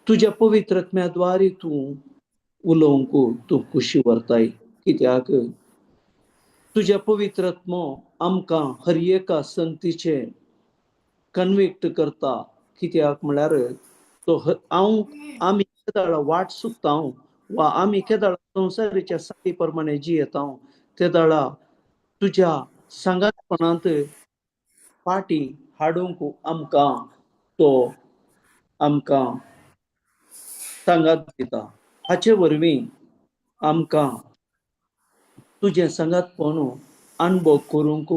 तुझ्या पवित्रत्म्याद्वारे तू उलोवंक तू खुशी व्हरताय. कित्याक तुझ्या पवित्रत्मो आमकां हर एका संगतीचे कन्विक्ट करता. कित्याक म्हळ्यार तो आमी केदाळ वाट चुकता वा आमी केदाळ संवसारीच्या साडी प्रमाणे जियेता ते दाळा तुझ्या सांगातपणांत फाटी हाडूंक आमकां सांगात दिता. हाचे वरवीं आमकां तुझे संगातपण अनुभव करूंक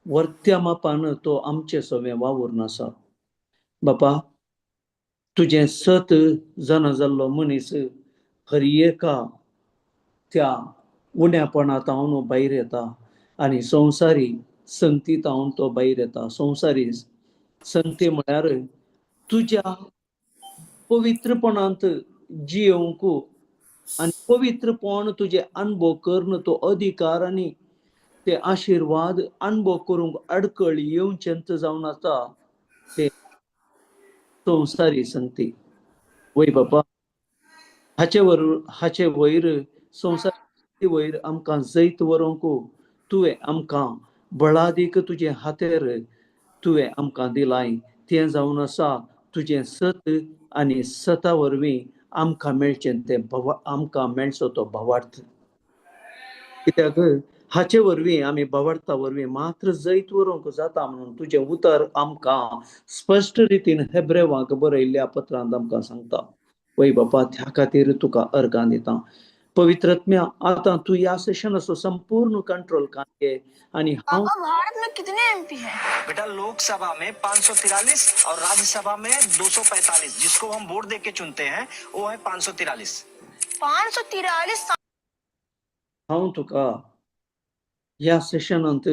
वर्त्या मापान तो आमचे सगळे वावूरून आसा. बापा, तुझे 7 जाणा जाल्लो मनीस हर एका त्या उण्यापणांत हांव भायर येता आनी संवसारी संगतींत हांव तो भायर येता. संवसारी संगती म्हळ्यार तुझ्या पवित्रपणांत जियोवंक आनी पवित्रपण तुझे अनुभव करून तो अधिकार आनी ते आशिर्वाद अनुभव करूंक अडकळ येवचेंत जावन आसा ते संवसारी संगती. वय बापा, हाचे वयर संवसारी वयर आमकां जैत व्हरूंक तुवें आमकां बळादीक तुजे हातेर तुवें आमकां दिलाय. तें जावन आसा तुजें 7 आनी 7 वरवीं आमकां मेळचें तें आमकां मेळचो तो भावार्थ. कित्याक हाचे वरवीं आमी भावार्था वरवीं मात्र जैत व्हरूंक जाता म्हणून तुजें उतर आमकां स्पश्ट रितीन हेब्रेवांक बरयल्ल्या पत्रांत आमकां सांगता. वय बापा, त्या खातीर तुका अर्गां दिता. पवित्रत्म्या, आतां तूं ह्या सेशनाचो संपूर्ण कंट्रोल घे आनी हांव पापा, भारत में कितने एमपी हैं? बेटा, लोकसभा में 543 और राज्यसभा में 245, जिसको हम वोट देके चुनते हैं वो है 543। 543 हांव तुका ह्या सेशनांत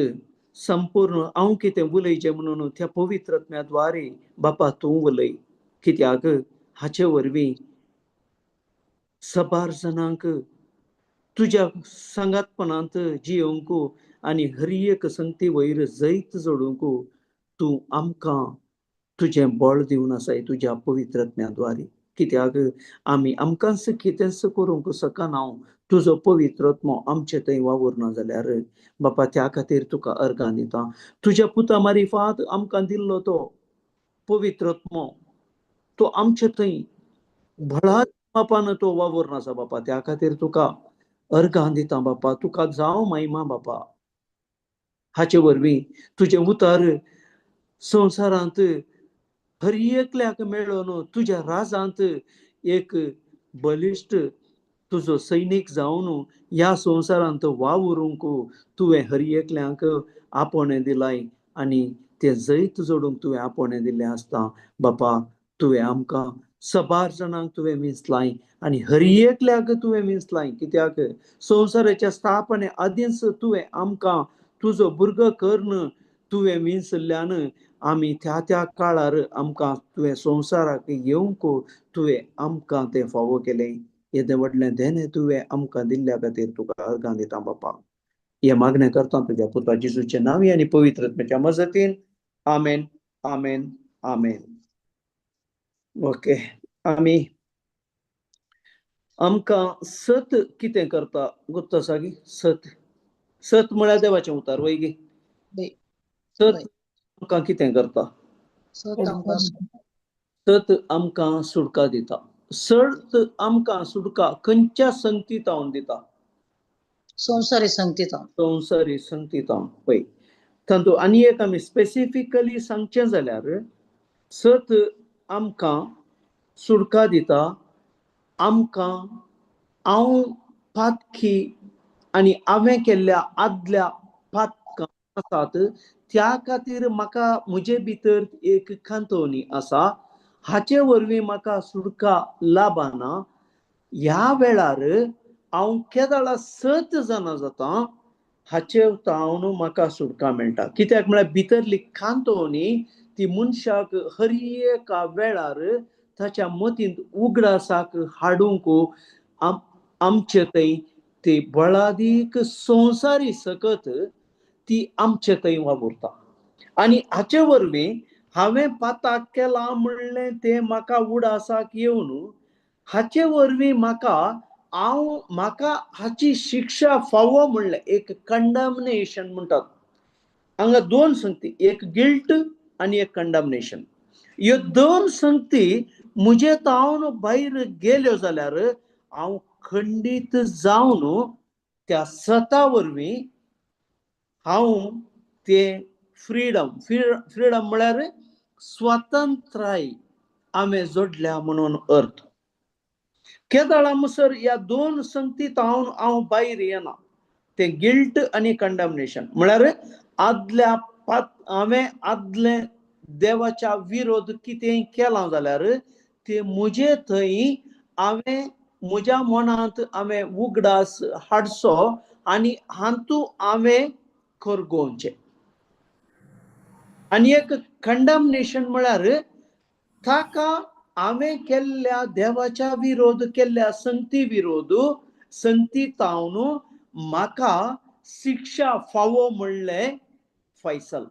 संपूर्ण हांव कितें उलयचें म्हणून त्या पवित्रत्म्याद्वारे बापा तूं उलय. कित्याक हाचे वरवीं सबार जणांक तुझ्या सांगातपणांत जियोवंक आनी हर एक संगती वयर जैत जोडूंक तूं आमकां तुजें बळ दिवन आसाय तुज्या पवित्रत्म्याद्वारे. कित्याक आमी आमकांच कितेंच करूंक शकना तुजो पवित्रत्मो आमचे थंय वावुरना जाल्यार बापा त्या खातीर तुका अर्गां दिता. तुज्या पुता मारिफात आमकां दिल्लो तो पवित्रत्मो तो आमचे थंय व्हडा मापान तो वावुरना आसा बापा. त्या खातीर तुका अर्गां दिता बापा. तुका जावं महिमा बापा. हाचे वरवीं तुजें उतर संवसारांत हर एकल्याक मेळोन तुज्या राजांत एक बलिश्ट तुजो सैनीक जावन ह्या संवसारांत वावुरूंक तुवें हर एकल्यांक आपणे दिलाय आनी तें जैत जोडूंक तुवें आपणे दिल्लें आसता. बापा, तुवें आमकां सबार जाणांक तुवें मिसलाय आनी हर एकल्याक तुवें मिसलाय. कित्याक संवसाराच्या स्थापने आदींच तुवें आमकां तुजो भुरगो करून तुवें मिसल्ल्यान आमी त्या काळार आमकां तुवें संवसाराक येवंक तुवें आमकां तें फावो केलें. येदें व्हडलें देणें तुवें आमकां दिल्ल्या खातीर तुका अर्गां दिता बापा. हे मागणें करता तुज्या पुता जेजूचे नांवी आनी पवित्रत्म्याच्या मजतीन. आमेन, आमेन, आमेन. ओके, आमकां 7 कितें करता गुप्त आसा गी? 7 म्हळ्यार देवाचें उतर. वय गी, 7 आमकां कितें करता? 7 आमकां सुडका दिता. 7 आमकां सुडका खंयच्या संगतींत दिता? संवसारी संगतींत. पळय, तातूंत आनी एक आमी स्पेसिफिकली सांगचें जाल्यार 7 आमकां सुडका दिता. आमकां हांव पातकी आनी हांवें केल्ल्या आदल्या पातकां आसात त्या खातीर म्हाका म्हजे भितर एक खांतवणी आसा. हाचे वरवीं म्हाका सुडका लाभना. ह्या वेळार हांव केदाळा 7 जाणा जाता हाचे तावन म्हाका सुडका मेळटा. कित्याक म्हळ्यार भितरली खांतवणी ती मनशाक हर एका वेळार ताच्या मतींत उगडासाक हाडूंक आमचे थंय ती बळादीक संवसारी सकत ती आमचे थंय वावुरता. आनी हाचे वरवीं हांवें पाताक केला म्हणलें तें म्हाका उडासाक येवन हाचे वरवीं म्हाका हाची शिक्षा फावो म्हणलें. एक कंडमनेशन म्हणटात हांगा दोन संगती, एक गिल्ट आनी एक कंडमनेशन. ह्यो दोन संगती म्हजे तावन भायर गेल्यो जाल्यार हांव खंडीत जावन त्या सता वरवीं हांव ते फ्रीडम म्हळ्यार स्वातंत्र्याय हांवें जोडल्या म्हणून अर्थ. केदाळा म्हणसर ह्या दोन संगतींतावन हांव भायर येना. ते गिल्ट आनी कंडमनेशन म्हळ्यार हांवें आदले देवाच्या विरोध कितें केलां जाल्यार ते म्हजे थंय हांवें म्हज्या मनांत हांवें उगडास हाडचो आनी हातूंत हांवें करगोवचें. आनी एक कंडमनेशन म्हळ्यार ताका हांवें केल्ल्या देवाच्या विरोध केल्ल्या संगतींतावन म्हाका शिक्षा फावो म्हणलें फैसल.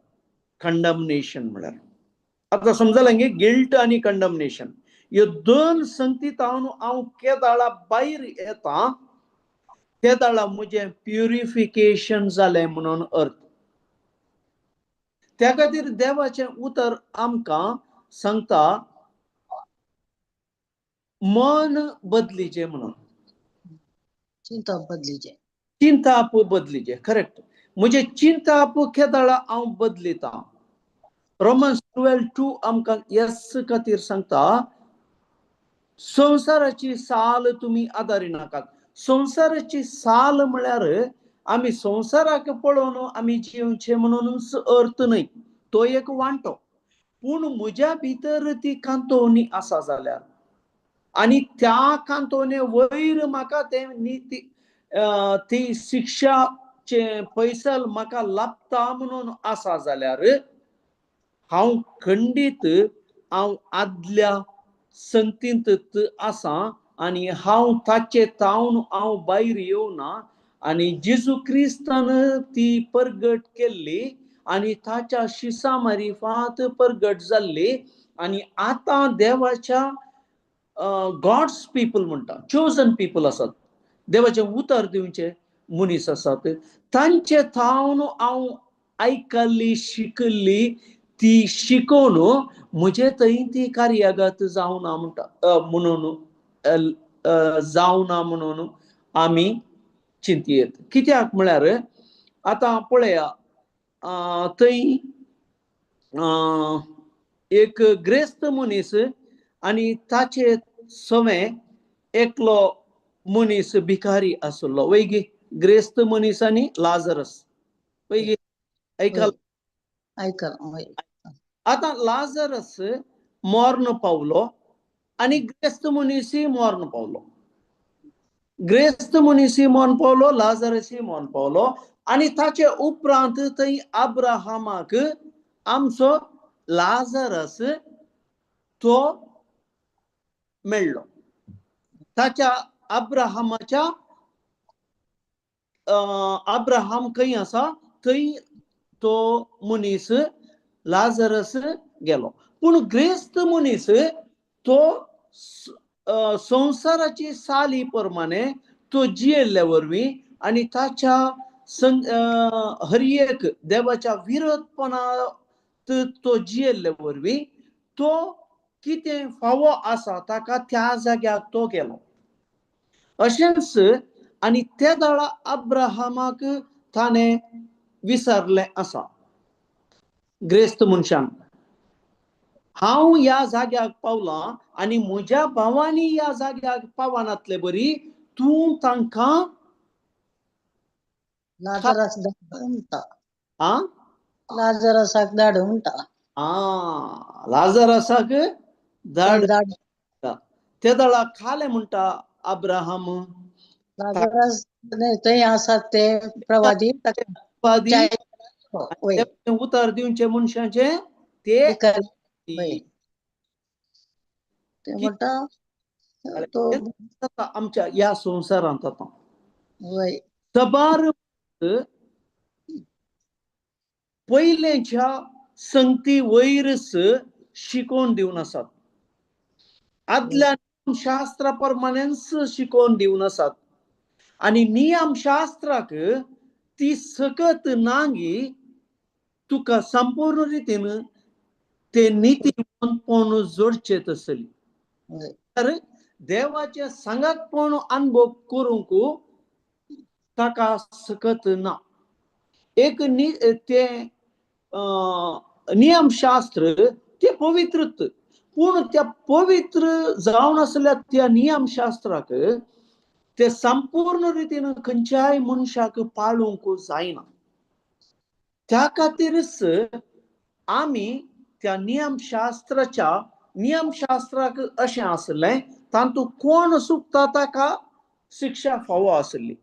कंडमनेशन म्हळ्यार आतां समजलें गे, गिल्ट आनी कंडमनेशन ह्यो दोन संगतींतावन हांव केदाळा भायर येता. केदाळा म्हजें प्युरिफिकेशन जालें म्हणून अर्थ. त्या खातीर देवाचें उतर आमकां सांगता मन बदलीचें म्हणून. चिंताप बदलीचें. करेक्ट. म्हजे चिंताप केदाळा हांव बदलिता. रोमन्स 12:2 आमकां ह्याच खातीर सांगता संवसाराची साल तुमी आदारी नाकात. संवसाराची साल म्हळ्यार आमी संवसाराक पळोवन आमी जिवचें म्हणूनच अर्थ न्हय. तो एक वांटो. पूण म्हज्या भितर ती कांतोवणी आसा जाल्यार आनी त्या कांतोवणे वयर म्हाका ती शिक्षाचे फैसल म्हाका लाभता म्हणून आसा जाल्यार हांव खंडीत हांव आदल्या संगतींतच आसा आनी हांव ताचे तावन हांव भायर येवना. आनी जेजू क्रिस्तान ती परगट केल्ली आनी ताच्या शिसा मारिफात परगट जाल्ली आनी आतां देवाच्या गॉड्स पीपल म्हणटा, चोजन पीपल आसात, देवाचें उतर दिवचे मनीस आसात. तांचे तावन हांव आयकल्ली शिकल्ली ती शिकोवन म्हजे थंय ती कार्यागत जावना म्हणटा म्हणून आमी चिंतयेत. कित्याक म्हळ्यार आतां पळया थंय एक ग्रेस्त मनीस आनी ताचे सवें एकलो मनीस भिकारी आसलो. वैगी ग्रेस्त मनीस आनी लाजरस. वैगी ऐकाल. आतां लाजरस मरण पावलो आनी ग्रेस्त मनीसय मरण पावलो. ग्रेस्त मनीसय मरण पावलो, लाजरसय मरण पावलो. आनी ताचे उपरांत थंय अब्राहमाक आमचो लाजरस तो मेळ्ळो. ताच्या अब्राहम खंय आसा थंय तो मनीस लाजरस गेलो. पूण ग्रेस्त मनीस तो संवसाराची साली प्रमाणे तो जियेल्ल्या वरवीं आनी ताच्या हर एक देवाच्या विरोधपणांत तो जियेल्ल्या वरवीं तो कितें फावो आसा ताका त्या जाग्याक तो गेलो. अशेंच आनी त्या दाळा अब्राहमाक ताणें विचारलें आसा ग्रेस्त मनशान, हांव ह्या जाग्याक पावलां आनी म्हज्या भावांनी ह्या जाग्याक पावनातले बरी, तूं तांकां लाजरसाक धाड म्हणटा. लाजरसाक धाड. त्या दाळा खाले म्हणटा अब्राहम. लाजरस थंय आसात ते प्रवादी उतर दिवचे मनशाचे ते म्हणटा आमच्या ह्या संवसारांत आतां सबार पयलेच्या संगती वैरस शिकोवन दिवन आसात, आदल्या शास्त्राप्रमाणेच शिकोवन दिवन आसात. आणि नियम शास्त्राक ती सकत नांगी तुका संपूर्ण रितीन ते नीतीवंतपण जोडचेत असली. होय. तर देवाचे संगतपण अनुभव करूंक ताका सकत ना. एक ते नियमशास्त्र ते पवित्रत, पूण त्या पवित्र जावन असल्या त्या नियमशास्त्राक ते संपूर्ण रितीन खंयच्याय मनशाक पाळूंक जायना. त्या खातीरच आमी त्या नियमशास्त्राक अशें आसलें, तातूंत कोण चुकता ताका शिक्षा फावो आसली.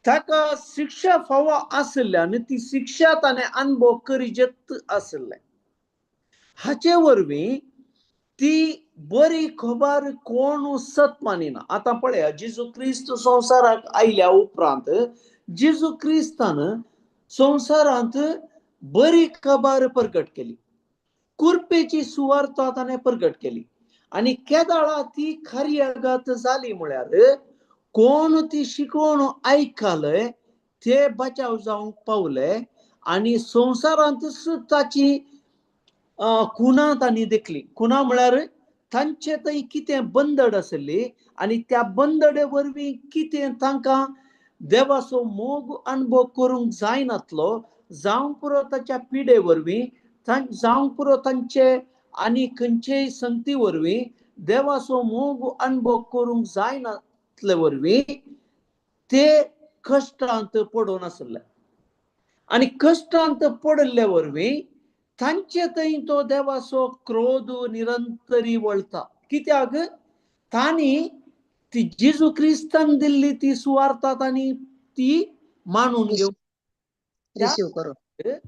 ताका शिक्षा फावो आसल्यान ती शिक्षा ताणें अनुभव करीत आसलें. हाचे वरवीं ती बरी खबर कोण सत मानिना. आता पळया, जेजू क्रिस्त संवसाराक आयल्या उपरांत जेजू क्रिस्तान संवसारांत बरी खबर प्रकट केली, कृपेची सुवार्ता ताणें प्रकट केली. आणि केदाळा ती खऱ्यागत जाली म्हळ्यार कोण ती शिकवण आयकले ते बचाव जावंक पावले. आणि संवसारांतच ताची खुना तांणी देखली. खुना म्हळ्यार तांचे थंय कितें बंदड आसली आणि त्या बंदडे वरवीं कितें तांकां देवाचो मोग अनुभव करूंक जायनातलो, जावं पुरो ताच्या पिडे वरवीं, जावं पुरो तांचे आनी खंयचेय संगती वरवीं देवाचो मोग अनुभव करूंक जायनातले वरवीं ते कश्टांत पडून आसले. आणि कश्टांत पडले वरवीं तांचे थंय तो देवाचो क्रोध निरंतरी वळता. कित्याक तांणी ती जेजू क्रिस्तान दिल्ली ती सुवार्ता तांणी ती मानून घेवन रिसीव करून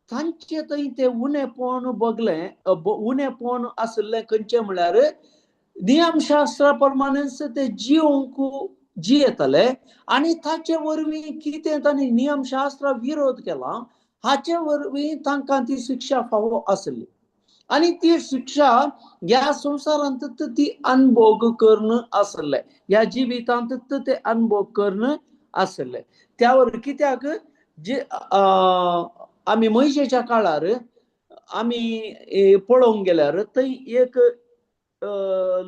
तांचे थंय ते उणेपण बगलें, उणेपण आसलें खंयचें म्हळ्यार नियमशास्त्रा प्रमाणेच ते जिवंक जियेतले. आणि ताचे वरवीं कितें तांणी नियमशास्त्रा विरोध केला हाचे वरवीं तांकां ती शिक्षा फावो आसली. आणि ती शिक्षा ह्या संवसारांत ती अनुभव करणं आसले, ह्या जिवितांत ते अनुभव करणं आसले. त्या वर कित्याक जे आमी मोइशेच्या काळार आमी पळोवंक गेल्यार थंय एक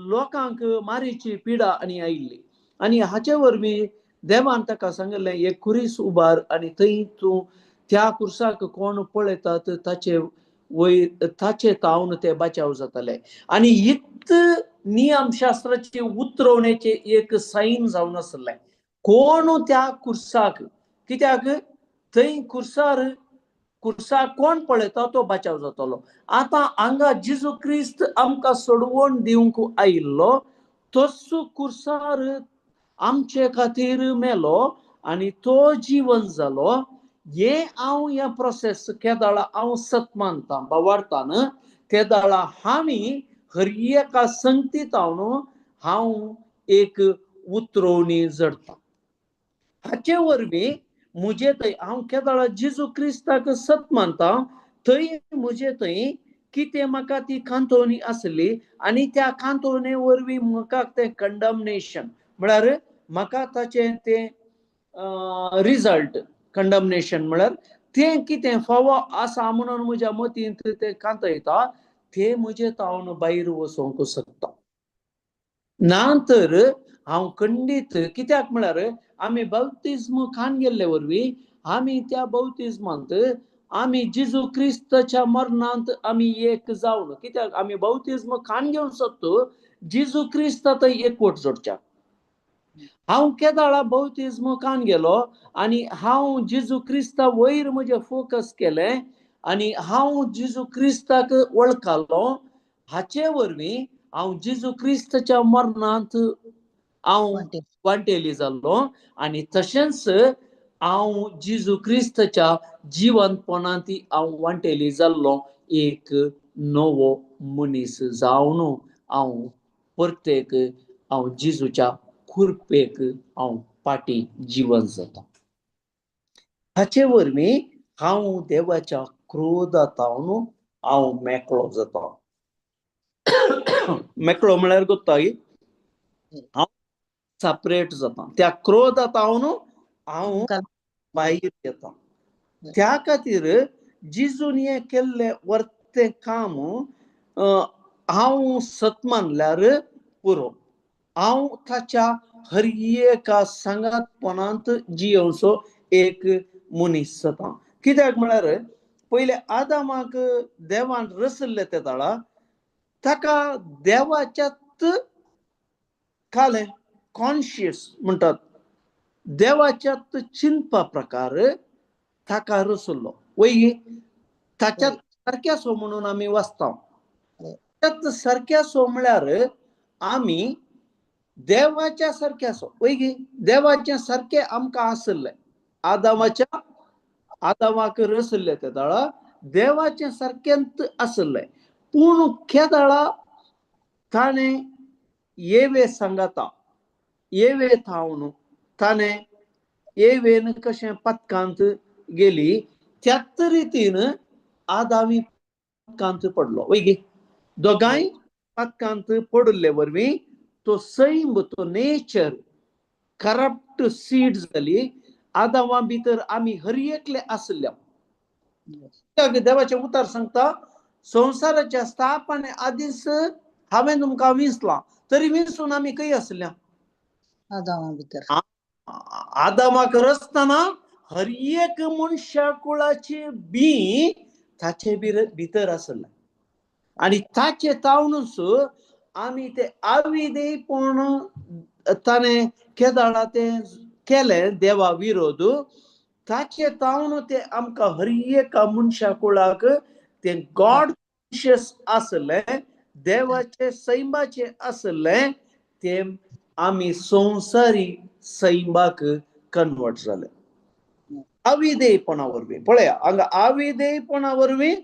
लोकांक मारीची पिडा आनी आयिल्ली. आणि हाचे वरवीं देवान ताका सांगलें, एक खुरीस उबार आणि थंय तूं त्या खुर्साक कोण पळयतात ताचे तावन ते बचाव जातले. आणि इत नियमशास्त्राचे उतरवण्याचे एक साईन जावन आसलें कोण त्या खुर्साक, कित्याक थंय खुर्साक कोण पळयता तो बचाव जातलो. आता हांगा जेजू क्रिस्त आमकां सोडवण दिवंक आयिल्लो तोच खुर्सार आमचे खातीर मेलो आणि तो जीवन जालो. हे हांव ह्या प्रोसेस केदाळा हांव सत मानता. बावार्थान केदाळा आमी हर एका संगतीत हांव एक उतरवणी जडता. हाचे वरवीं मुजे थंय हांव केदाळा जेजू क्रिस्ताक सत मानता. थंय मुजे थंय कितें म्हाका ती कांतवणी आसली आणि त्या कांतवणे वरवीं म्हाका तें कंडमनेशन म्हळ्यार म्हाका ताचे ते रिजल्ट कंडमनेशन म्हळ्यार तें कितें फावो आसा म्हणून म्हज्या मतींत ते कांतयता ते म्हजे तावन भायर वचोंक शकता. ना तर हांव खंडीत, कित्याक म्हळ्यार आमी बौतिस्म खान गेल्ले वरवीं आमी त्या बौतिस्मांत आमी जेजू क्रिस्ताच्या मरणांत आमी एक जावन, कित्याक आमी बौतिस्म खान घेवन सोदतो जेजू क्रिस्ता थंय एकवट जोडच्या. हांव केदाळा बौतिस्म खान गेलो आणि हांव जेजू क्रिस्ता वयर म्हजे फोकस केलें आणि हांव जेजू क्रिस्ताक वळखलो. हाचे वरवीं हांव जेजू क्रिस्ताच्या मरणांत हांव वांटेली जाल्लो आणि तशेंच हांव जेजू क्रिस्ताच्या जिवंतपणांत हांव वांटेली जाल्लो एक नवो मनीस जावन हांव प्रत्येक हांव जेजूच्या कृपेक हांव पाटी जिवंत जाता. हाचे वरवीं हांव देवाच्या क्रोधांतावन हांव मेकळो जाता. मेकळो म्हळ्यार कोत्ताय हांव सेपरेट जाता. त्या क्रोधांतल्यान हांव भायर येता. त्या खातीर जिजून हें केल्लें वर्तें काम हांव सत मानल्यार पुरो. हांव ताच्या हर एका सांगातपणांत जियोवचो एक मनीस जाता. कित्याक म्हळ्यार पयले आदामाक देवान रचल्लें त्या दाळा ताका देवाच्यात कालें कॉन्शियस म्हणटात देवाच्यात चिंतपा प्रकार ताका रचल्लो. वय ताच्यात सारक्यासो म्हणून आमी वाचता. त्यात सारक्यासो म्हळ्यार आमी देवाच्या सारक्यासो. वय देवाच्या सारकें आमकां आसलें. आदामाक रचल्लें त्या दाळा देवाच्या सारकेंत आसलें. पूण केदाळा ताणें येवे सांगाता येवे थावन ताणें येवेन कशें पथकांत गेली त्याच रितीन आदामी पथकांत पडलो. वय दोगांय पथकांत पडले वरवीं तो सैम तो नेचर करप्ट सीड जाली. आदामा भितर आमी हर एकले आसल्या. देवाचें उतर सांगता संवसाराच्या स्थापने आदींच हांवें तुमकां विंचलां तरी विंचून आमी खंय आसल्या आदामा भितर. आदामाक रचतना हर एक मनशा कुळाची बी ताचे भितर आसलें. आनी ताचे तावनूच आमी ते आविदेयपण ताणें केदाळा तें केलें देवा विरोध. ताचे तावन ते आमकां हर एका मनशा कुळाक ते गॉड कॉन्शियस आसलें देवाचे सैमाचे आसलें ते आमी संवसारी सैमाक कन्वर्ट जाले. आविदेयपणा वरवीं पळया हांगा आविदेयपणा वरवीं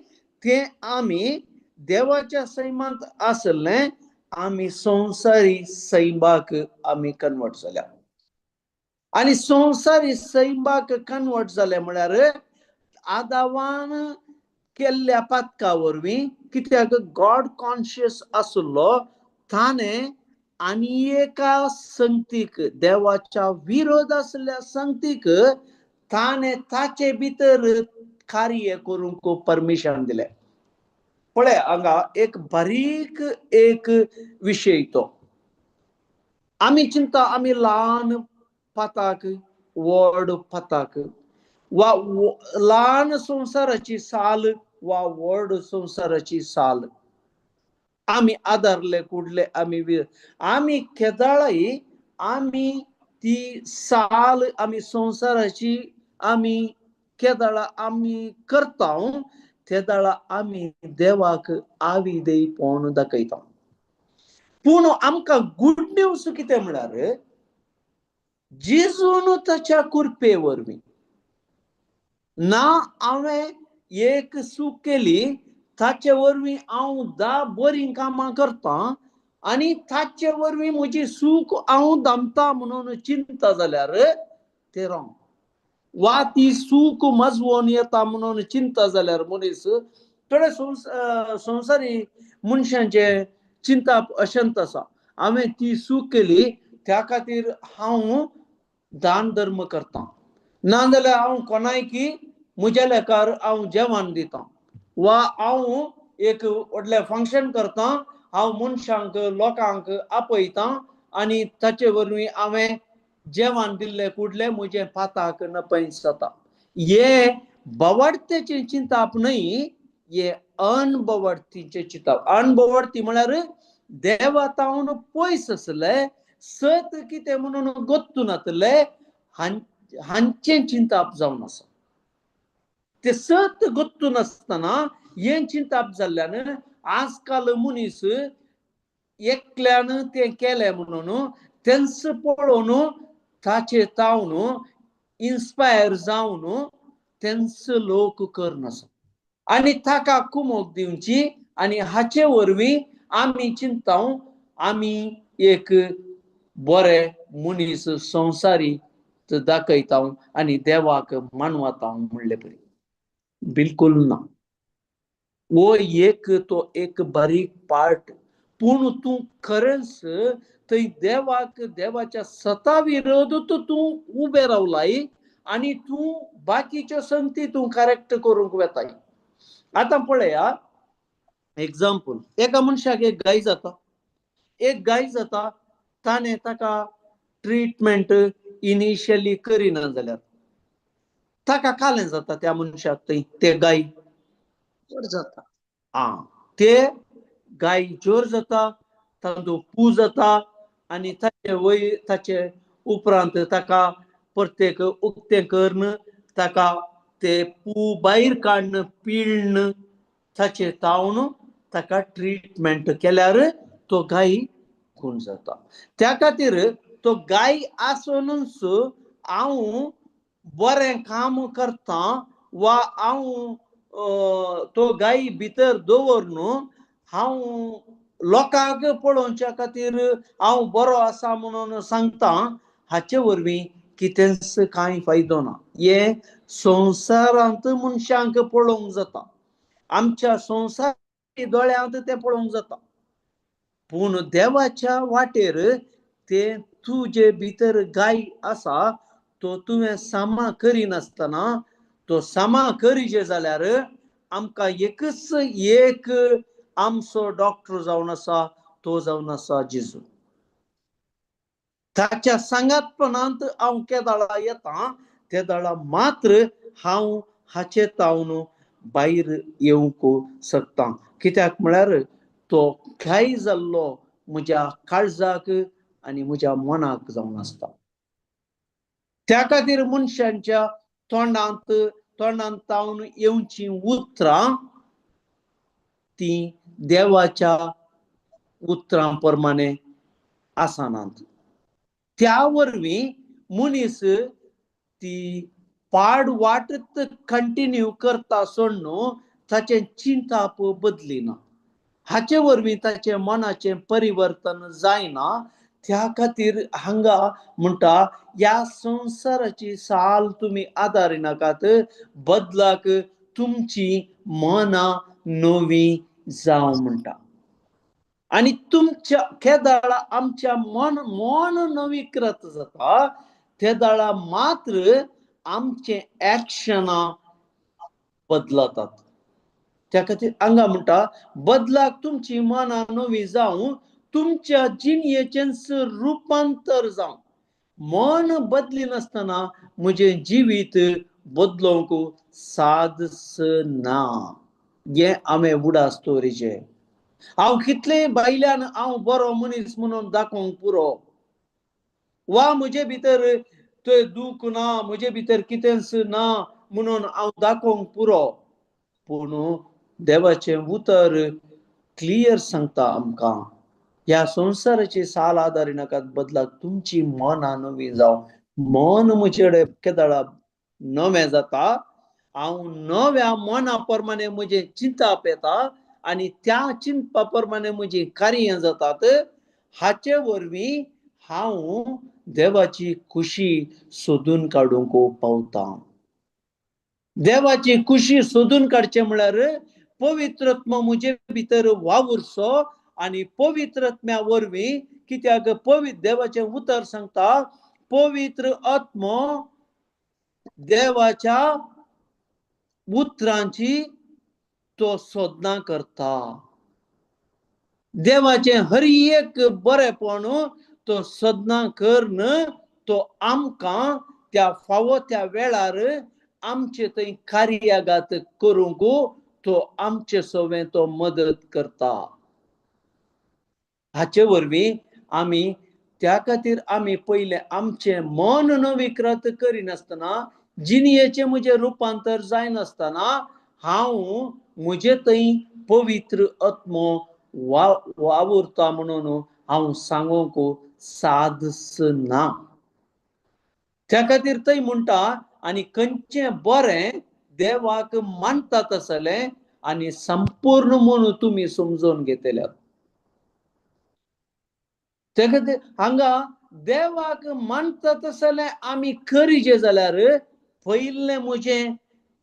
ते आमी देवाच्या सैमांत आसलें आमी संवसारी सैमाक आमी कन्वर्ट जाल्या. आनी संवसारी सैमाक कन्वर्ट जाले म्हळ्यार आदामान केल्ल्या पातका वरवीं कित्याक गॉड कॉन्शियस आसलो ताणें आनी एका संगतीक देवाच्या विरोध आसल्या संगतीक ताणें ताचे भितर कार्य करूंक परमिशन दिलें. पळय हांगा एक बारीक एक विशय तो. आमी चिंता आमी ल्हान पाताक व्हड पाताक वा ल्हान संवसाराची साल वा व्हड संवसाराची साल आमी आदारले कुडले आमी केदाळाय आमी ती साल आमी संवसाराची आमी केदाळा आमी करता तेदाळा आमी देवाक आविदेयपण दाखयता. पूण आमकां गुड न्यूज कितें म्हळ्यार जेजून ताच्या कृपे वरवीं ना हांवें एक चूक केली ताचे वरवीं हांव 10 बरीं कामां करता आनी ताचे वरवीं म्हजी चूक हांव दामता म्हणून चिंता जाल्यार तें रॉंग. वा ती चूक माजवून येता म्हणून चिंता जाल्यार मनीस थोडे संवसारी मनशांचे चिंता अशेंत आसा हांवें ती चूक केली त्या खातीर हांव दान धर्म करता नाजाल्यार हांव कोणायकी म्हज्या लेकार हांव जेवण दिता वा हांव एक व्हडलें फंक्शन करता हांव मनशांक लोकांक आपयता आनी ताचे वरवीं हांवें जेवण दिल्लें कुडलें म्हजें पाताक नपयस जाता. हे बवाडतेचें चिंताप न्हय हे अनबवाडतीचें चिंताप. अनबवाडती म्हळ्यार देवातावन पयस आसलें सत कितें म्हणून गोत्तून नातलें हांचें चिंताप जावन आसा. ते सत गोत्तून आसतना हें चिंताप जाल्ल्यान आजकाल मनीस एकल्यान तें केलें म्हणून तेंच पळोवन ताचे तावन इन्स्पायर जावन तेंच लोक करनासा आनी ताका कुमोक दिवची आनी हाचे वरवीं आमी चिंता आमी एक बरे मनीस संवसारी दाखयता आनी देवाक मानवता म्हणले परी बिलकुल ना. वो तो एक बारीक पार्ट, पूण तू खरेंच थंय देवाच्या सता विरोधात तू उबे रावलाय आणि तू बाकीच्यो संगती तू करेक्ट करूंक वेताय. आता पळया एक्झाम्पल, एका मनशाक एक गाय जाता, ताणें ताका ट्रीटमेंट इनिशियली करिना जाल्यार ताका कालें जाता त्या मनशाक ते गाय जोर जाता. ते गाय जोर जाता, तांदूळ पू जाता आणि ताचे उपरांत ताका प्रत्येक उक्तें करून ताका ते पू भायर काडून पिळून ताचे तावन ताका ट्रीटमेंट केल्यार तो गाय खूण जाता. त्या खातीर तो गाय आसुनूच हांव बरें काम करता वा हांव तो गाय भितर दवरून हांव लोकांक पळोवच्या खातीर हांव बरो आसा म्हणून सांगता, हाचे वरवीं कितेंच कांय फायदो ना. हे संवसारांत मनशांक पळोवंक जाता, आमच्या संवसार दोळ्यांत ते पळोवंक जाता, पूण देवाच्या वाटेर ते तुजे भितर गाय आसा तो तुवें सामा करिनासतना तो सामा करीजे जाल्यार आमकां एकच एक आमचो डॉक्टर जावन आसा, तो जावन आसा जेजू. ताच्या सांगातपणांत हांव केदाळा येता, त्या दाळा मात्र हांव हाचे तावन भायर येवंक शकता. कित्याक म्हळ्यार तो गाय जाल्लो म्हज्या काळजाक आनी म्हज्या मनाक जावन आसता. त्या खातीर मनशांच्या तोंडांत तावन येवची उतरां ती देवाच्या उतरां प्रमाणे आसनात. त्या वरवीं मनीस ती पाड वाटत कंटिन्यू करता सोडून ताचें चिंताप बदलिना, हाचे वरवीं ताचे मनाचें परिवर्तन जायना. त्या खातीर हांगा म्हणटा, ह्या संवसाराची साल तुमी आदारिनाकात, बदलाक तुमची मनां नवीं जावं म्हणटा. आणि तुमच्या केदाळा आमच्या मन नवीकृत जाता, त्या दाळा मात्र आमचे एक्शनां बदलतात. त्या खातीर हांगा म्हणटा, बदलाक तुमची मनां नवीं जावं, तुमच्या जिणयेचें रुपांतर जावं. मन बदली नासतना म्हजें जिवीत बदलोवंक सादच ना. हे हांवें उडास्तोरीचे. हांव कितलेय भायल्यान हांव बरो मनीस म्हणून दाखोवंक पुरो, वा म्हजे भितर थंय दूख ना, म्हजे भितर कितेंच ना म्हणून हांव दाखोवंक पुरो, पूण देवाचें उतर क्लियर सांगता आमकां, ह्या संवसाराची साल आदारिनाकात, बदलाक तुमची मनां नवीं जावं. मन म्हजेडे केदाळा नवें जाता, हांव नव्या मना प्रमाणे म्हजें चिंताप येता आनी त्या चिंतपा प्रमाणे म्हजी कार्यां जातात. हाचे वरवीं हांव देवाची खुशी सोदून काडूंक पावता. देवाची खुशी सोदून काडचें म्हळ्यार पवित्रत्म म्हजे भितर वावुरचो आनी पवित्रत्म्या वरवीं, कित्याक देवाचें उतर सांगता, पवित्र आत्मो देवाच्या उतरांची तो सोदना करता. देवाचें हर एक बरेपण तो सोदना करून तो आमकां त्या फावो त्या वेळार आमचे थंय कार्यागात करूंक तो आमचे सवें तो मदत करता. हाचे वरवीं आमी त्या खातीर आमी पयलें आमचें मन नवीकृत करिनासतना, जिणयेचें म्हजें रुपांतर जायनासतना हांव म्हजे थंय पवित्र आत्मो वावुरता म्हणून हांव सांगूंक सादच ना. त्या खातीर थंय म्हणटा, आनी खंयचें बरें देवाक मानतात आसलें आनी संपूर्ण म्हणून तुमी समजून घेतल्यार. त्या खातीर हांगा देवाक मानतात आसलें आमी करिजे जाल्यार पयलें म्हजें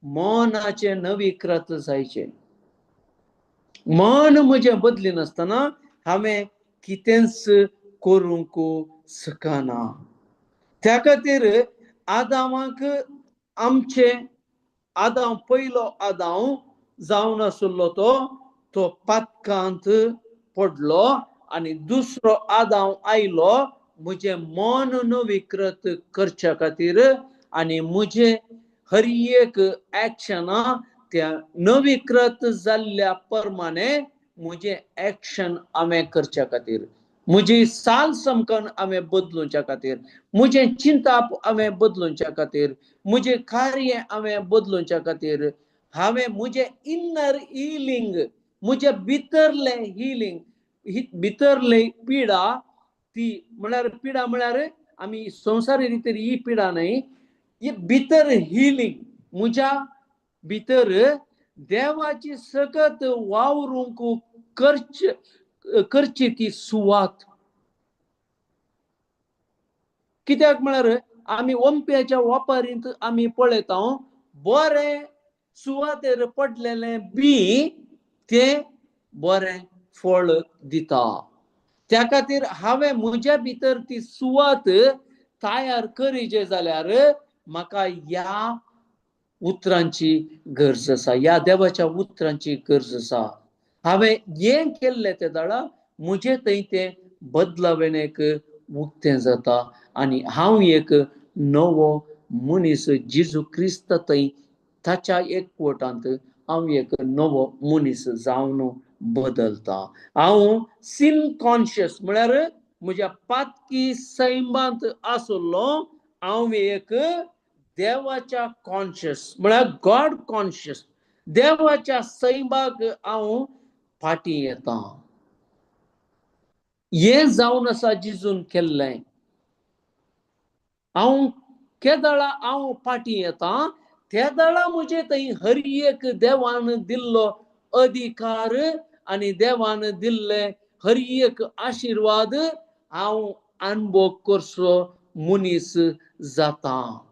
मनाचें नवीकृत जायचें. मन म्हजे बदली नासतना हांवें कितेंच करूंक शकना. त्या खातीर आदामाक आमचे आदाम पयलो आदाम जावन आसलो तो पातकांत पडलो आनी दुसरो आदाम आयलो म्हजे मन नविकृत करच्या खातीर आनी म्हजे हर एक एक्शनां त्या नविकृत जाल्ल्या प्रमाणे म्हजे एक्शन हांवें करच्या खातीर, म्हजी साल समकण हांवें बदलुच्या खातीर, म्हजें चिंताप हांवें बदलुच्या खातीर, म्हजें कार्य हांवें बदलुच्या खातीर हांवें म्हजें इन्नर हिलींग, म्हजे भितरलें हिलींग, भितरली पिडा, ती म्हळ्यार पिडा म्हळ्यार आमी संवसारी रितीन ही पिडा न्हय, ही भितर हिलींग, म्हज्या भितर देवाची सगत वावरूंक करची ती सुवात. कित्याक म्हळ्यार आमी ओंप्याच्या वापारींत आमी पळयता बरें सुवातेर पडलेलें बी तें बरें फळ दिता. त्या खातीर हांवें म्हज्या भितर ती सुवात तयार करीचे जाल्यार म्हाका ह्या उतरांची गरज आसा, ह्या देवाच्या उतरांची गरज आसा. हांवें हें केल्लें ते दाडा म्हजे थंय तें बदलावणेक उक्तें जाता आनी हांव एक नवो मनीस जेजू क्रिस्त थंय ताच्या एकवटांत हांव एक नवो मनीस जावन बदलता. हांव सिन कॉन्शियस म्हळ्यार म्हज्या पातकी सैमांत आसलो हांव एक देवाच्या कॉन्शियस म्हळ्यार गॉड कॉन्शियस, देवाच्या सैमाक हांव फाटीं येता. हें जावन आसा जेजून केल्लें. हांव केदळा हांव फाटीं येता त्या दाळा म्हजे थंय हर एक देवान दिल्लो अधिकार आनी देवान दिल्ले हर एक आशिर्वाद हांव अनुभव करचो मनीस जाता.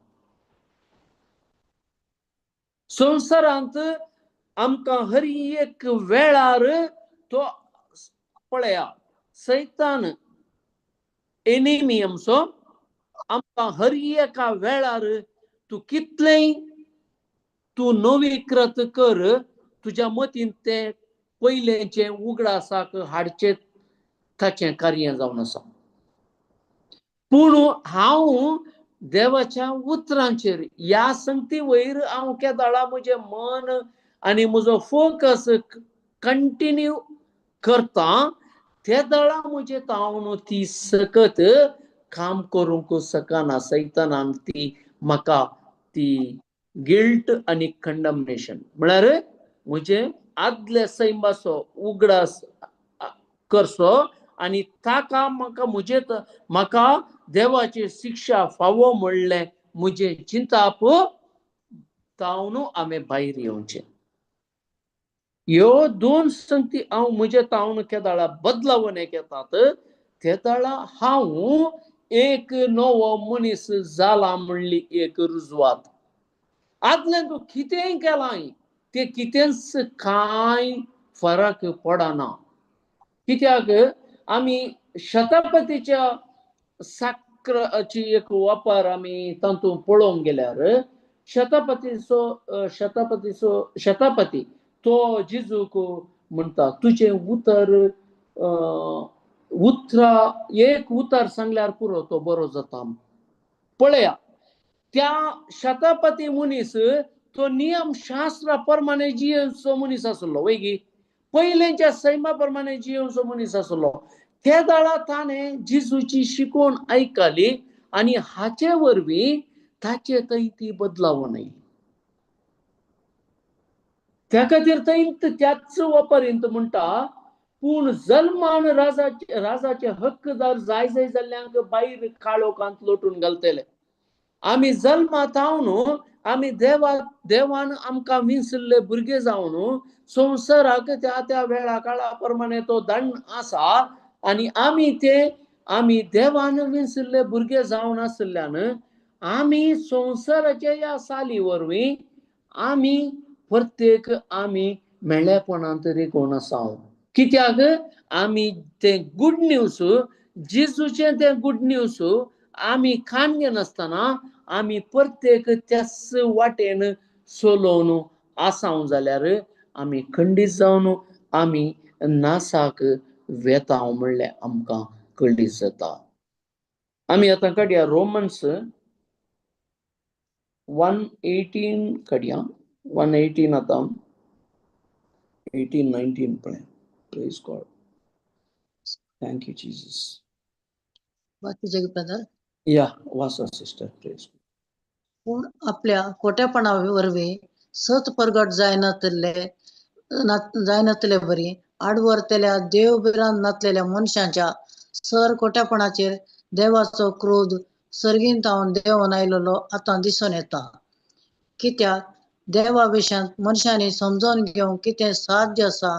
संवसारांत आमकां हर एक वेळार तो पळया सैतान एनिमी आमचो आमकां हर एका वेळार तूं कितलेंय तूं नविकृत कर, तुज्या मतीन तें पयलेंचें उगडासाक हाडचें ताचें कार्य जावन आसा. पूण हांव देवाच्या उतरांचेर ह्या संगती वयर हांव केदाळा म्हजें मन आनी म्हजो फोकस कंटिन्यू करता त्या दाळा म्हजे हांव ती सकत काम करूंक शकना. सैतानान ती म्हाका ती गिल्ट आनी कंडमनेशन म्हळ्यार म्हजे आदले सैमाचो उगडास करचो आनी ताका म्हाका देवाची शिक्षा फावो म्हणलें म्हजें चिंताप तावन हांवें भायर येवचें. ह्यो दोन संगती हांव म्हजे तावन केदाळा बदलावणे घेतात त्या दाळा हांव एक नवो मनीस जाला म्हणली एक रुजवात. आदलें तूं कितेंय केलां तें कितेंच कांय फरक पडना. कित्याक आमी शतपतीच्या साक्राची एक वापर आमी तातूंत पळोवंक गेल्यार शतपती तो जेजूक म्हणटा तुजें एक उतर सांगल्यार पुरो तो बरो जाता. पळया त्या शतपती मनीस तो नियम शास्त्रा प्रमाणे जियेवचो मनीस आसलो. वैगी पयलेंच्या सैमा प्रमाणे जियेवचो मनीस आसलो. त्या दाळा ताणें जेजूची शिकवण आयकली आनी हाचे वरवीं ताचे थंय ती बदलावण आयली. त्या खातीर थंय त्याच वापरींत म्हणटा पूण जल्मान राजाचे हक्कदार जाय जाल्ल्यांक भायर काळोखांत लोटून घालतले. आमी जल्मांत न्हू आमी देवान आमकां विंचल्ले भुरगे जावन संवसाराक त्या वेळा काळा प्रमाणे तो दंड आसा आनी आमी देवान विंचल्ले भुरगे जावन आसल्यान आमी संवसाराच्या ह्या साली वरवीं आमी प्रत्येक आमी मेळ्ळेपणां तरी कोण आसाव कित्याक आमी ते गुड न्यूज जेजूचे ते गुड न्यूज आमी खाण घेनासतना आमी प्रत्येक त्याच वाटेन चलोवन आसाव जाल्यार आमी खंडीत जावन आमी नासाक वेताव म्हणलें आमकां कळीत जाता. आमी आतां काडया रोमन्स 1:18 काडया 1:18 आतां 18-19 पळय. Praise God. Thank you Jesus. बाकीचे ब्रदर या वाचा सिस्टर. प्रेज. पूण आपल्या खोटेपणा वरवीं सत परगट जायनातले बरी आडवरतेल्या देवबिरान नातलेल्या मनशांच्या सर खोटेपणाचेर देवाचो क्रोध सर्गींतावन देंवन आयलोलो आतां दिसून येता. कित्याक देवा विशयांत मनशांनी समजून घेवंक कितें साध्य आसा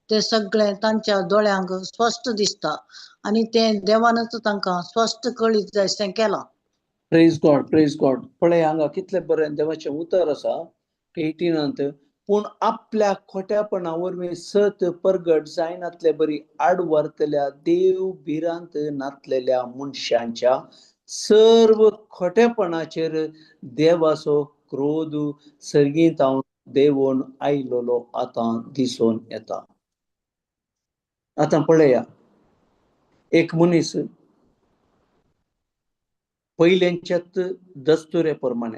तें सगळें तांच्या दोळ्यांक स्पश्ट दिसता आनी तें देवानच तांकां स्पश्ट कळीत जायशें केलां. Praise God. Praise God. पळय हांगा कितलें बरें देवाचें उतर आसा 18 पूण आपल्या खोट्यापणा वरवीं सत परगट जायनातले बरी आडवरतल्या देव भिरांत नातलेल्या मनशांच्या सर्व खोटेपणाचेर देवाचो क्रोध सर्गीतावन देंवन आयलोलो आतां दिसून येता. आतां पळया एक मनीस पयल्यांच्याच दस्तुरे प्रमाणे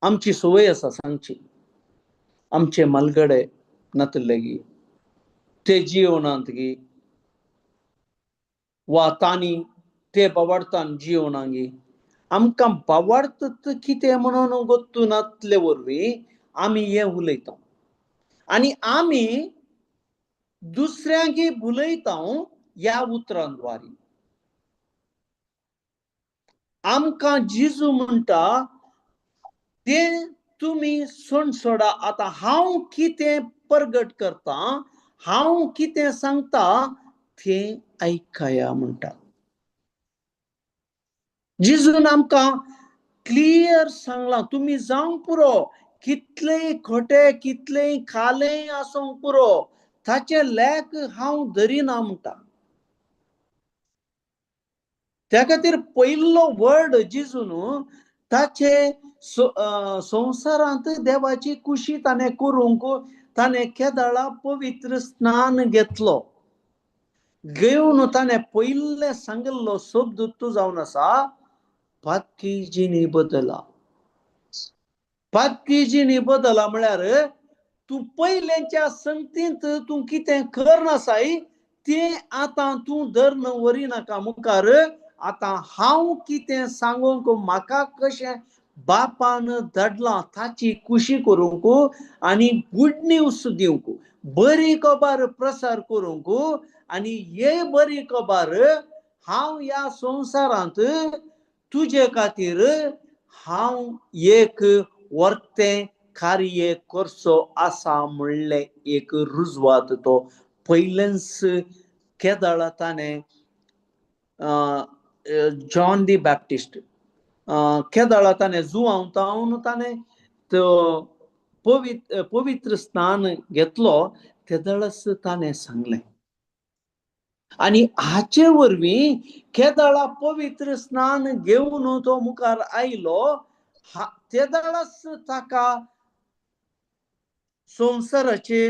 आमची सवय आसा सांगची आमचे मलगडे नातलेगी ते जिवनांत गी वा तांणी ते बावडतान जिवनांगी आमकां बावडत कितें म्हणून गोत्तू नातले वरवीं आमी हें उलयता आनी आमी दुसऱ्यांक बुलयता ह्या उतरांद्वारी. आमकां जेजू म्हणटा ते तुमी सोडा. आतां हांव कितें परगट करता हांव कितें सांगता तें आयकाया म्हणटा. जेजून आमकां क्लियर सांगलां तुमी जावंक पुरो कितलेय खोटे कितलेय खालेय आसूंक पुरो ताचे लेक हांव धरिना म्हणटा. त्या खातीर पयलो वर्ड जेजून ताचे संवसारांत देवाची कुशी ताणें करूंक ताणें केदाळा पवित्र स्नान घेतलो. घेवन ताणें पयले सांगिल्लो शब्द तो जावन आसा पातकी जिणी बदला. पातकी जिणी बदला म्हळ्यार तूं पयलेंच्या संगतींत तूं कितें करनासाय तें आतां तूं धरून वरिनाका मुखार. आतां हांव कितें सांगूंक म्हाका कशें बापान धाडलां ताची कुशी करूंक आनी गुड न्यूज दिवंक बरी खबर प्रसार करूंक आनी हे बरी खबर हांव ह्या संवसारांत तुजे खातीर हांव एक वर्तें कार्य करचो आसा म्हणलें एक रुजवात तो पयलेंच केदाळा ताणें जॉन दी बॅप्टिस्ट केदाळा ताणें जुवांवतावन ताणें तो पवित्र स्नान घेतलो केदाळाच ताणें सांगलें. आनी हाचे वरवीं केदाळा पवित्र स्नान घेवन तो मुखार आयलो तेदाळाच ताका संवसाराचे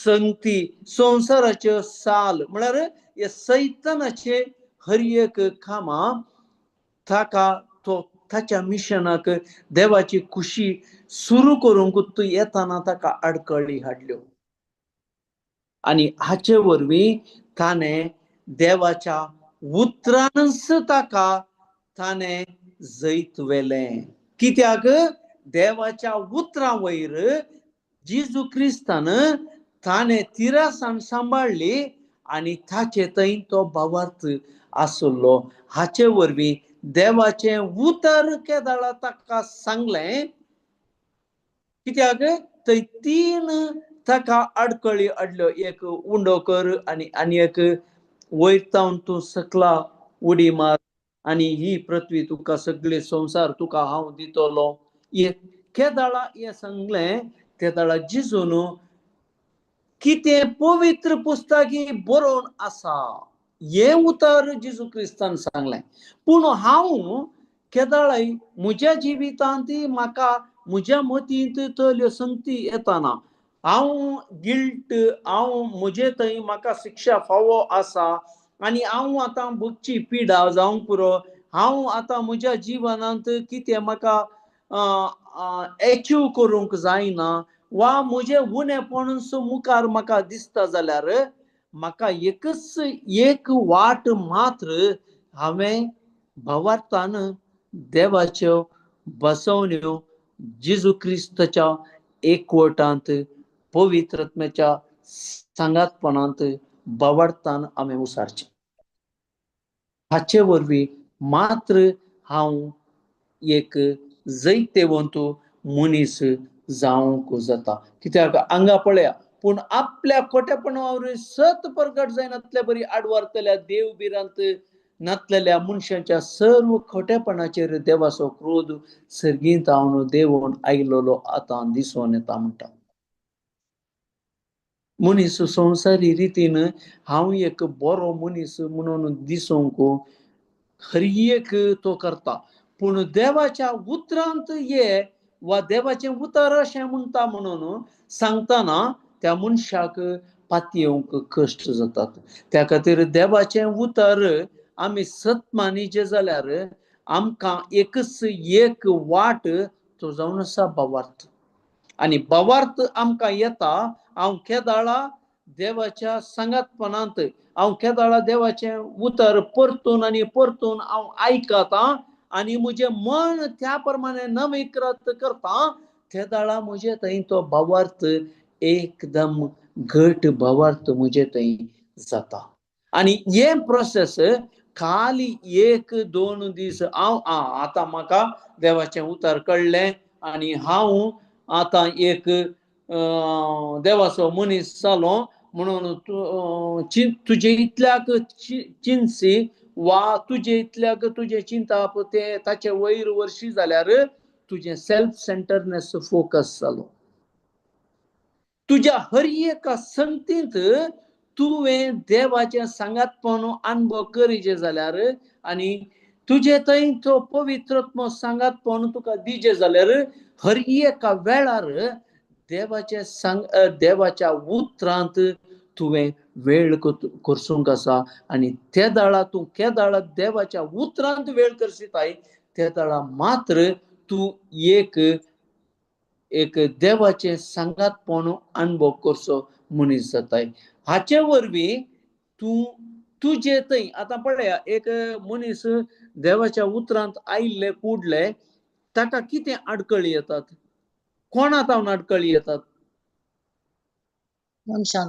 संगती संवसाराचे साल म्हळ्यार हे सैतानाचे हर एक कामां ताका तो ताच्या मिशनाक देवाची कुशी सुरू करूंक येताना ताका आडकळी हाडल्यो. आनी हाचे वरवीं ताणें देवाच्या उतरानच ताका ताणें जैत वेलें. कित्याक देवाच्या उतरां वयर जेजू क्रिस्तान ताणें तिरासाण सांबाळली आनी ताचे थंय तो भावार्थ आसलो. हाचे वरवीं देवाचें उतर केदाळा ताका सांगलें. कित्याक थंय 3 ताका आडकळी हाडल्यो. एक उंडो कर आनी एक वयर तावन तूं सकला उडी मार आनी ही पृथ्वी तुका सगळे संवसार तुका हांव दितलो. केदाळा हें सांगलें त्या दाळा जिजून कितें पवित्र पुस्तकी बरोवन आसा हे उतर जेजू क्रिस्तान सांगलें. पूण हांव केदाळय म्हज्या जिवितांत म्हाका म्हज्या मतींत तल्यो संगती येताना हांव गिल्ट, हांव म्हजे थंय म्हाका शिक्षा फावो आसा आनी हांव आतां भोगची पिडा जावंक पुरो, हांव आतां म्हज्या जिवनांत कितें म्हाका एचीव करूंक जायना वा म्हजें उणेपण मुखार म्हाका दिसता जाल्यार म्हाका एकच एक वाट मात्र हांवें भावार्थान देवाच्यो बसवण्यो जेजू क्रिस्ताच्या एकवटांत पवित्रत्म्याच्या सांगातपणांत भावार्थान हांवें उसारचें. हाचे वरवीं मात्र हांव एक जैतेवंत मनीस जावंक जाता. कित्याक हांगा पळया, पूण आपल्या खोटेपणा वरवीं सत प्रगट जायन नातल्या बरी आडवारतल्या देव बिरांत नातलेल्या मनशांच्या सर्व खोटेपणाचेर देवाचो क्रोध सर्गीत हांव देवून आयिल्लो आतां दिसून येता म्हणटा. मनीस संवसारी रितीन हांव एक बरो मनीस म्हणून दिसूंक हर एक तो करता, पूण देवाच्या उतरांत ये वा देवाचें उतर अशें म्हणटा म्हणून सांगतना त्या मनशाक पातयेवंक कश्ट जातात. त्या खातीर देवाचें उतर आमी सत मानिचें जाल्यार आमकां एकच एक वाट तो जावन आसा भावार्थ. आनी भावार्थ आमकां येता हांव केदाळा देवाच्या सांगातपणांत, हांव केदाळा देवाचें उतर परतून आनी परतून हांव आयकतां आनी म्हजें मन त्या प्रमाणे नविकृत करता. केदाळा म्हजे थंय तो भावार्थ एकदम घट भावार्थ म्हजे थंय जाता. आनी हे प्रोसेस खाली एक दोन दीस हांव आतां म्हाका देवाचें उतर कळ्ळें आनी हांव आतां एक देवाचो मनीस जालो म्हणून तुजे इतल्याक चिंतसी वा तुजे इतल्याक तुजे चिंताप ते ताचे वयर वर्शी जाल्यार तुजें सेल्फ सेंटरनेस फोकस जालो. तुज्या हर एका संगतींत तुवें देवाचें सांगातपण अनुभव करीचे जाल्यार आनी तुजे थंय तो पवित्रत्म सांगातपण तुका दिजे जाल्यार हर एका वेळार देवाच्या उतरांत तुवें वेळ करसूंक आसा. आनी त्या दाळा तूं केदाळा देवाच्या उतरांत वेळ करशिताय त्या दाळा मात्र तूं एक देवाचें सांगातपण अनुभव करचो मनीस जाताय. हाचे वरवीं तूं तुजे थंय आतां पळया, एक मनीस देवाच्या उतरांत आयिल्ले कुडले ताका कितें आडकळी येतात, कोणा जावन आडकळी येतात? मनशां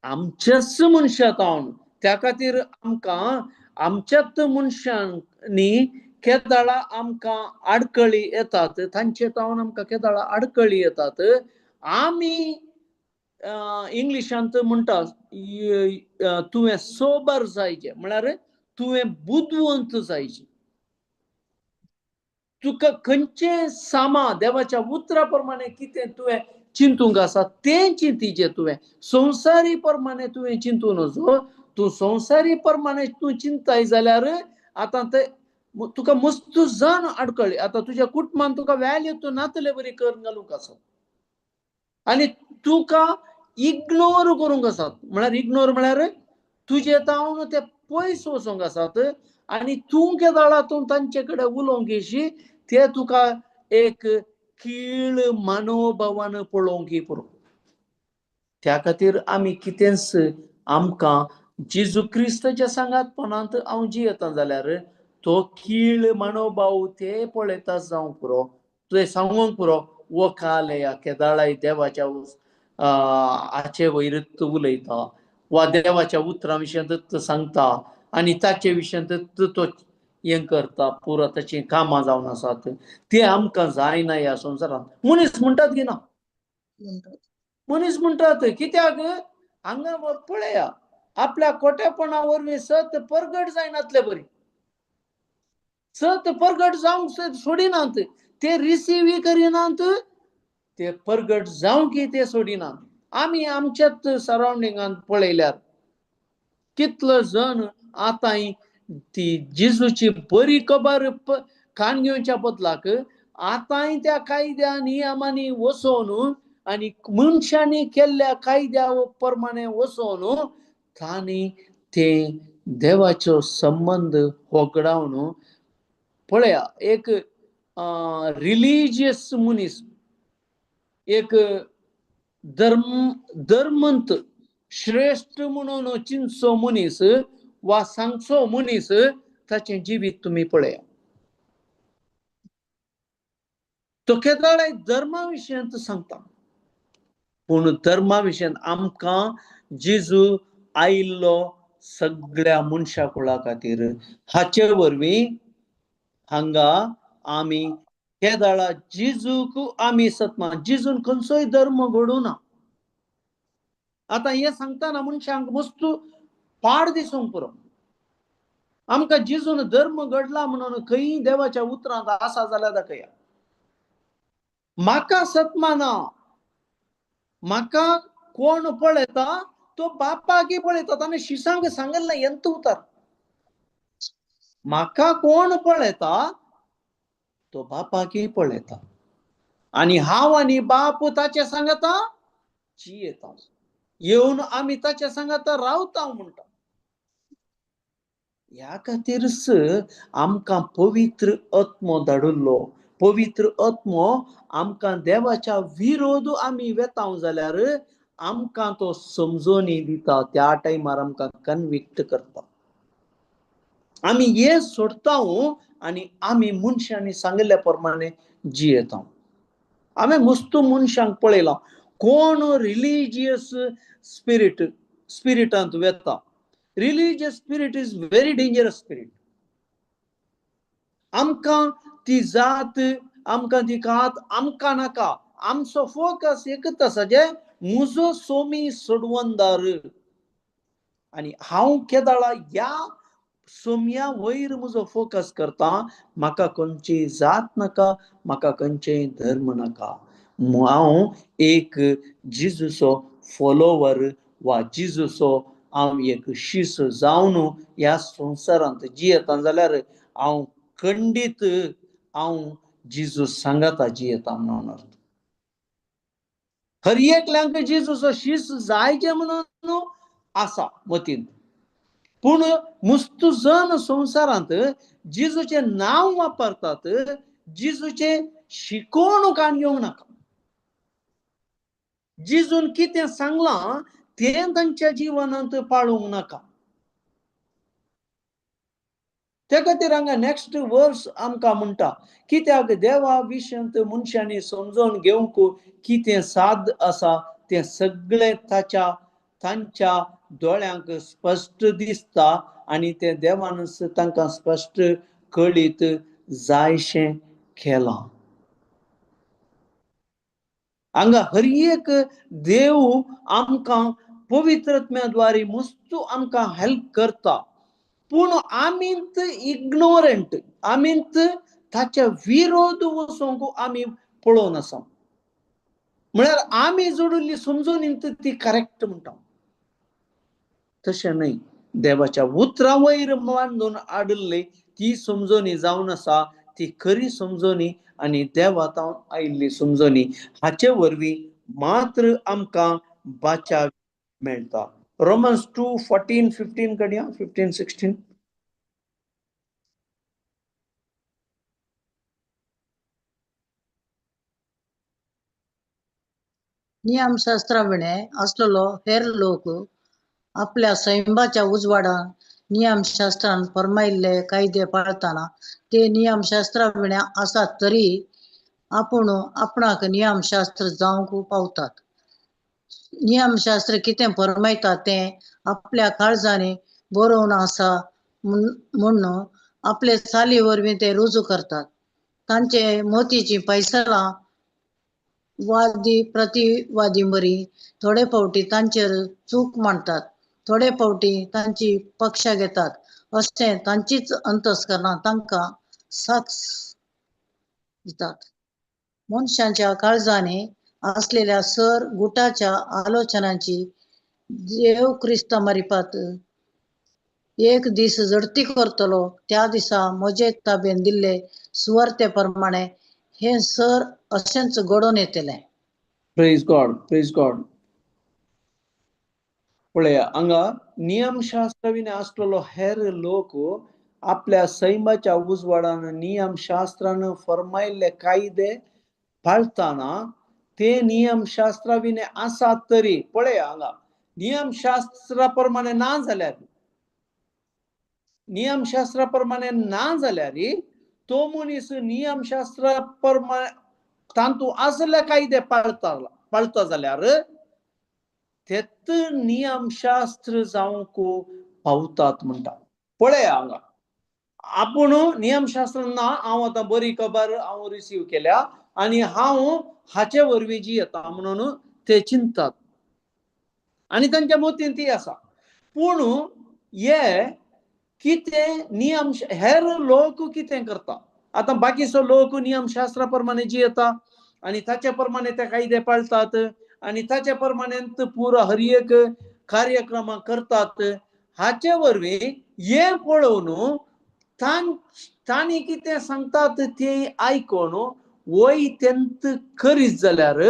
आमच्याच मनशां. त्या खातीर आमकां आमच्याच मनशांनी केदाळा आमकां आडकळी येतात, तांचे तावन आमकां केदाळा आडकळी येतात. आमी इंग्लिशांत म्हणटा तुवें सोबर जायचें, म्हळ्यार तुवें बुदवंत जायचें. तुका खंयचें सामा देवाच्या उतरा प्रमाणे कितें तुवें चिंतूंक आसा तें चिंतीचें. तुवें संवसारी प्रमाणे तुवें चिंतू नजो. तूं संवसारी प्रमाणे तूं चिंताय जाल्यार आतां ते तुका मस्त जाण आडकळी. आतां तुज्या कुटुंबान तुका व्हॅल्यू नातले बरी करून घालूंक आसा आनी तुका इग्नोर करूंक आसात. म्हळ्यार तुजे तावन ते पयस वचोंक आसात आनी तूं केदाळांतून तांचे कडेन उलोवंक येशी ते तुका एक कीळ मनोभावान पळोवंक पुरो. त्या खातीर आमी कितेंच आमकां जेजू क्रिस्ताच्या सांगातपणांत हांव जियेता जाल्यार तो कीळ मनोभाव ते पळयता जावंक पुरो. तुवें सांगूंक पुरो वखालया केदाळाय देवाच्या हाचे वयर उलयता वा देवाच्या उतरां विशयंत सांगता आनी ताचे विशयंत तो हें करता, पुरो ताची कामां जावन आसात. ते आमकां जायना ह्या संवसारांत. मनीस म्हणटात की ना, मनीस म्हणटात. कित्याक हांगा पळया, आपल्या खोटेपणा वरवीं सत प्रगट जायनातले बरी, सत प्रगट जावंक सोडिनात, ते रिसीव करिनात, ते परगट जावं की ते सोडिना. आमी आमच्याच सराउंडिंगान पळयल्यार कितलो जण आतां ती जिजूची बरी खबर कान घेवच्या बदलाक आतांय त्या कायद्या नियमांनी वचोवन आणि मनशांनी केल्ल्या कायद्या प्रमाणे वचोवन तांणी ते देवाचो संबंध होगडावन पळया. एक रिलिजियस मनीस, एक धर्मंत श्रेष्ठ म्हणून चिंचो मनीस वा सांगचो मनीस ताचें जिवीत तुम्ही पळया. तो केदाळे धर्मा विशयांत सांगता, पूण धर्मा विशयांत आमकां जेजू आयिल्लो सगळ्या मनशा कुळा खातीर. हाचे वरवीं हांगा आमी केदाळा जेजूक आमी सतमा. जेजून खंयचोय धर्म घडोवना. आतां हे सांगतना मनशांक मस्त पाड दिसूंक पुरो. आमकां जेजून धर्म घडला म्हणून खंय देवाच्या उतरांत आसा जाल्यार दाखया. म्हाका सतमा ना. म्हाका कोण पळयता तो बापाकी पळयता. ताणें शिसांक सांगलें ಎಂತ उतार. म्हाका कोण पळयता तो बापाकी पळयता आणि हांव आनी बाप ताचे सांगता जियेता. येवन आमी ताचे सांगता रावता म्हणटा. ह्या खातीरच आमकां पवित्र आत्मो धाडिल्लो. पवित्र आत्मो आमकां देवाच्या विरोध आमी वेताव जाल्यार आमकां तो समजोनी दिता. त्या टायमार आमकां कन्विक्ट करता. आमी हे सोडताव आनी आमी मनशांनी सांगल्या प्रमाणे जियेता. आमी मस्त मनशांक पळयलां कोण रिलिजियस स्पिरिटांत वेता. Religious spirit is very dangerous spirit. आमकां ती जात, आमकां ती कात आमकां नाका. आमचो फोकस एकच आसा जे म्हजो सोमी सोडवंदार. आनी हांव केदाळा ह्या सोम्या वयर म्हजो फोकस करता. म्हाका खंयची जात नाका, म्हाका खंयचेय धर्म नाका. हांव एक जेजूचो फॉलोवर वा जेजूचो हांव एक शिस जावन ह्या संवसारांत जियेता जाल्यार हांव खंडीत हांव जेजू सांगता जियेता म्हणून अर्थ. हर एकल्यांक जेजूचो शिस जायचे म्हणून आसा मतीन. पूण मस्त जण संवसारांत जेजूचे नांव वापरतात, जेजूचे शिकोवण काण घेवंक नाका. जेजून कितें सांगलां तें तांच्या जिवनांत पाळूंक नाका. त्या खातीर हांगा नेक्स्ट वर्स आमकां म्हणटा कित्याक देवा विशयांत मनशांनी समजोवन घेवंक कितें साद आसा तें सगळें तांच्या दोळ्यांक स्पश्ट दिसता आनी तें देवान तांकां स्पश्ट कळीत जायशें केलां. हांगा हर एक देव आमकां पवित्रत्म्याद्वारे मस्त आमकां हेल्प करता. पूण आमींत इग्नोरंट, आमींत ताच्या विरोध वचोंक आमी पळोवन आसा. म्हळ्यार आमी जोडिल्ली समजोनींत ती करेक्ट म्हणटा. तशें न्हय. देवाच्या उतरा वयर बांदून हाडिल्ली ती समजोनी जावन आसा ती खरी समजोनी आनी देवातावन आयिल्ली समजोनी. हाचे वरवीं मात्र आमकां बाचा मेळटा. रोमन्स 2:14-15 काडया. 15-16. नियमशास्त्रा विणे असलेलो हेर लोक आपल्या सैमाच्या उजवाडान नियमशास्त्रान फरमायिल्ले कायदे पाळतना ते नियमशास्त्रा विण्या आसात तरी आपूण आपणाक नियमशास्त्र जावंक पावतात. नियमशास्त्र कितें फरमायता तें आपल्या काळजांनी बरोवन आसा म्हूण आपले चाली वरवीं ते रुजू करतात. तांचे मोतीची पैसलां वादी प्रतिवादी मरी थोडे फावटी तांचेर चूक मांडटात, थोडे फावटी तांची पक्षा घेतात. अशें तांचीच अंतस्करणां तांकां साक्ष दितात. मनशांच्या काळजांनी असलेल्या सर गुटाच्या आलोचनांची देव ख्रिस्ता मार्फत एक दीस जडती करतलो त्या दिसा म्हजे ताब्यान दिल्ले सुवार्तेप्रमाणे हे सर अशेंच घडोवन येतले. Praise God, praise God. पळया हांगा नियमशास्त्रविने आसलेलो हेर लोक आपल्या सैमाच्या उजवाडान नियमशास्त्रान फरमायल्ले कायदे पाळताना ते नियमशास्त्राविने आसात तरी पळया हांगा नियमशास्त्राप्रमाणे ना जाल्यार नियमशास्त्राप्रमाणे ना जाल्यार तो मनीस नियमशास्त्राप्रमाणे तांतू असले कायदे पाळता जाल्यार तेत नियमशास्त्र जावंक पावतात म्हणटा. पळया हांगा आपूण नियमशास्त्र ना हांव आतां बरी खबर हांव रिसीव केल्या आनी हांव हाचे वरवीं जी येता म्हणून ते चिंतात आनी तांच्या मतीन ती आसा. पूण हे कितें नियम हेर लोक कितें करता आतां बाकीचो लोक नियमशास्त्राप्रमाणे जी येता आनी ताचे प्रमाणे ते कायदे पाळतात आनी ताचे प्रमाणे पुरो हर एक कार्यक्रम करतात. हाचे वरवीं हे पळोवन तांणी कितें सांगतात ते आयकोन वय तेंत करीत जाल्यार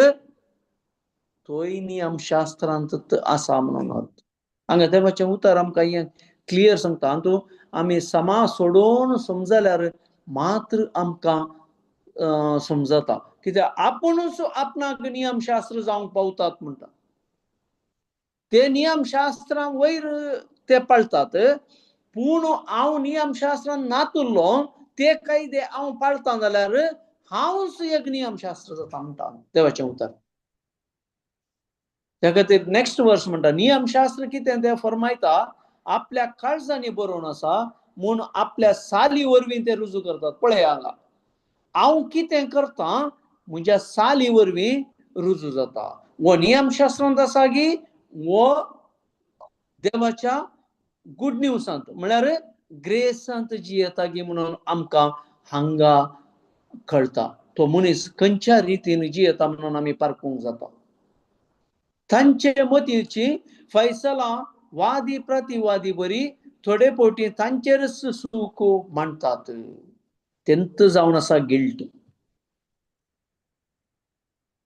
तोय नियमशास्त्रांत आसा म्हणून अर्थ. हांगा देवाचें उतर आमकां हें क्लियर सांगता. हातूं आमी समा सोडून समजल्यार मात्र आमकां समजता कित्याक आपुणूच आपणाक नियमशास्त्र जावंक पावतात म्हणटा. ते नियमशास्त्रां वयर ते पाळतात पूण हांव नियमशास्त्रान नातुरलो ते कायदे हांव पाळता जाल्यार हांवच एक नियमशास्त्र जाता म्हणटा देवाचें उतर. त्या खातीर नेक्स्ट वर्स म्हणटा नियमशास्त्र कितें तें फरमायता आपल्या काळजांनी बरोवन आसा म्हूण आपल्या साली वरवीं ते रुजू करतात. पळया हांगा हांव कितें करता म्हज्या साली वरवीं रुजू जाता. वो नियमशास्त्रांत आसा की वो देवाच्या गुड न्यूजांत म्हळ्यार ग्रेसांत जी येता की म्हणून आमकां हांगा कळटा. तो मनीस खंयच्या रितीन जी येता म्हणून आमी पारखूंक जाता. तांचे मतीची फैसला वादी प्रतिवादी बरी थोडे पोटी तांचेरच सूख मांडतात. तेंत जावन आसा गिल्ट.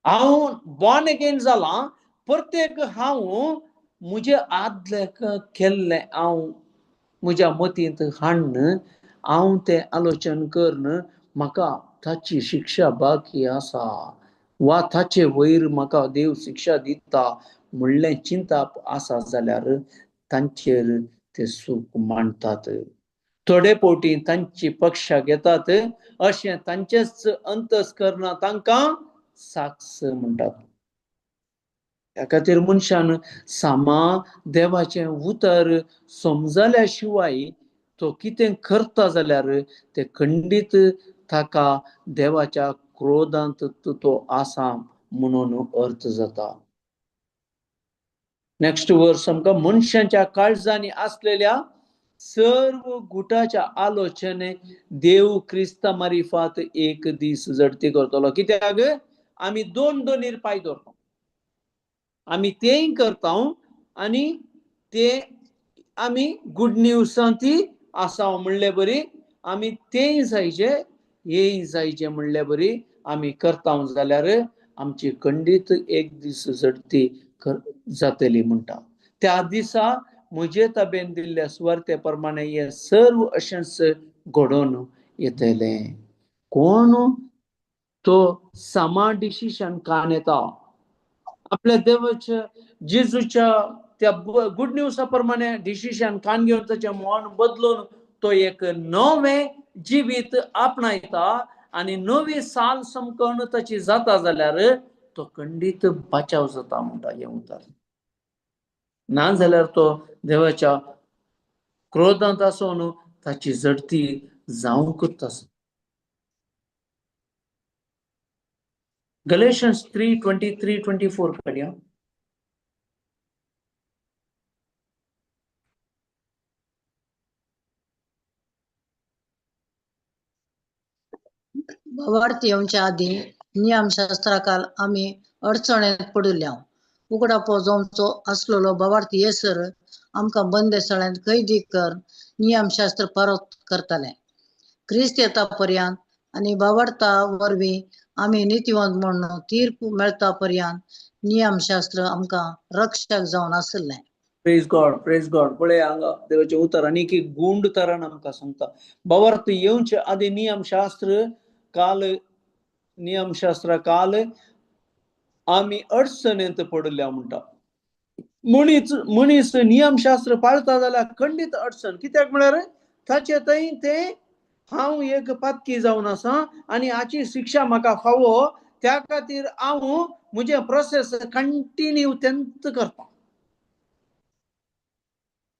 हांव बॉर्न अगेन जाला प्रत्येक हांव म्हजे आदले केल्ले हांव म्हज्या मतींत हाडन हांव तें आलोचन करन म्हाका ताची शिक्षा बाकी आसा वा ताचे वयर म्हाका देव शिक्षा दिता म्हणलें चिंतप आसा जाल्यार तांचेर ते सूख मांडतात. थोडे पोटी तांची पक्षा घेतात अशें तांचेच अंतस्करणां तांकां साक्ष म्हणटात. त्या खातीर मनशान सामा देवाचें उतर समजल्या शिवाय तो कितें करता जाल्यार ते खंडीत ताका देवाच्या क्रोधांत तो आसा म्हणून अर्थ जाता. नेक्स्ट वर्स आमकां मनशांच्या काळजांनी असलेल्या सर्व गुटाच्या आलोचने देव क्रिस्ता मार्फत एक दीस जडती करतलो. कित्याक आमी दोन दोनीर पांय धरता. आमी तेय करता आनी ते आमी गुड न्यूजांत आसा म्हणले बरी आमी तेय जायचे हेय जायचे म्हणले बरी आमी करता जाल्यार आमची खंडीत एक दीस जडती जातली म्हणटा. त्या दिसा म्हजे ताब्यान दिल्ल्या सुवार्ते प्रमाणे हे सर्व अशेंच घडोवन येतले. कोण तो सामा डिसिशन कान येता आपल्या देवाच्या जेजूच्या त्या गुड न्यूजा प्रमाणे डिसिशन कान घेवन ताचें मन बदलून तो एक नवें जिवीत आपणायता आनी नवी साल समकण ताची जाता जाल्यार तो खंडीत बचाव जाता म्हणटा हें उतर. ना जाल्यार तो देवाच्या क्रोधांत आसून ताची जडती जावंकच आसा. गलेशियन्स 3:23-24 काडया. भावार्थ येवच्या आधी नियमशास्त्राकाल आम्ही अडचणेत पडल्या. उगडापो जावचो असलेलो बावार्थी येसर आमकां बंदेसळ्यांत कैदी कर नियमशास्त्र परत करताले. क्रिस्त येता पर्यंत आनी बावार्था वरवीं आमी नितीवंत म्हणून तीर्प मेळता पर्यंत नियमशास्त्र आमकां रक्षक जावन आसलें. Praise God. पळय हांगा देवाचें उतर आनीक एक गूंड तरान आमकां सांगता. बावार्थ येवचे आदी नियमशास्त्रा काल आमी अडचणेंत पडल्या म्हणटा. मनीस नियमशास्त्र पाळता जाल्यार खंडीत अडचण. कित्याक म्हळ्यार ताचे थंय ते हांव एक पातकी जावन आसा आनी हाची शिक्षा म्हाका फावो, त्या खातीर हांव म्हजे प्रोसेस कंटिन्यू तेंत करता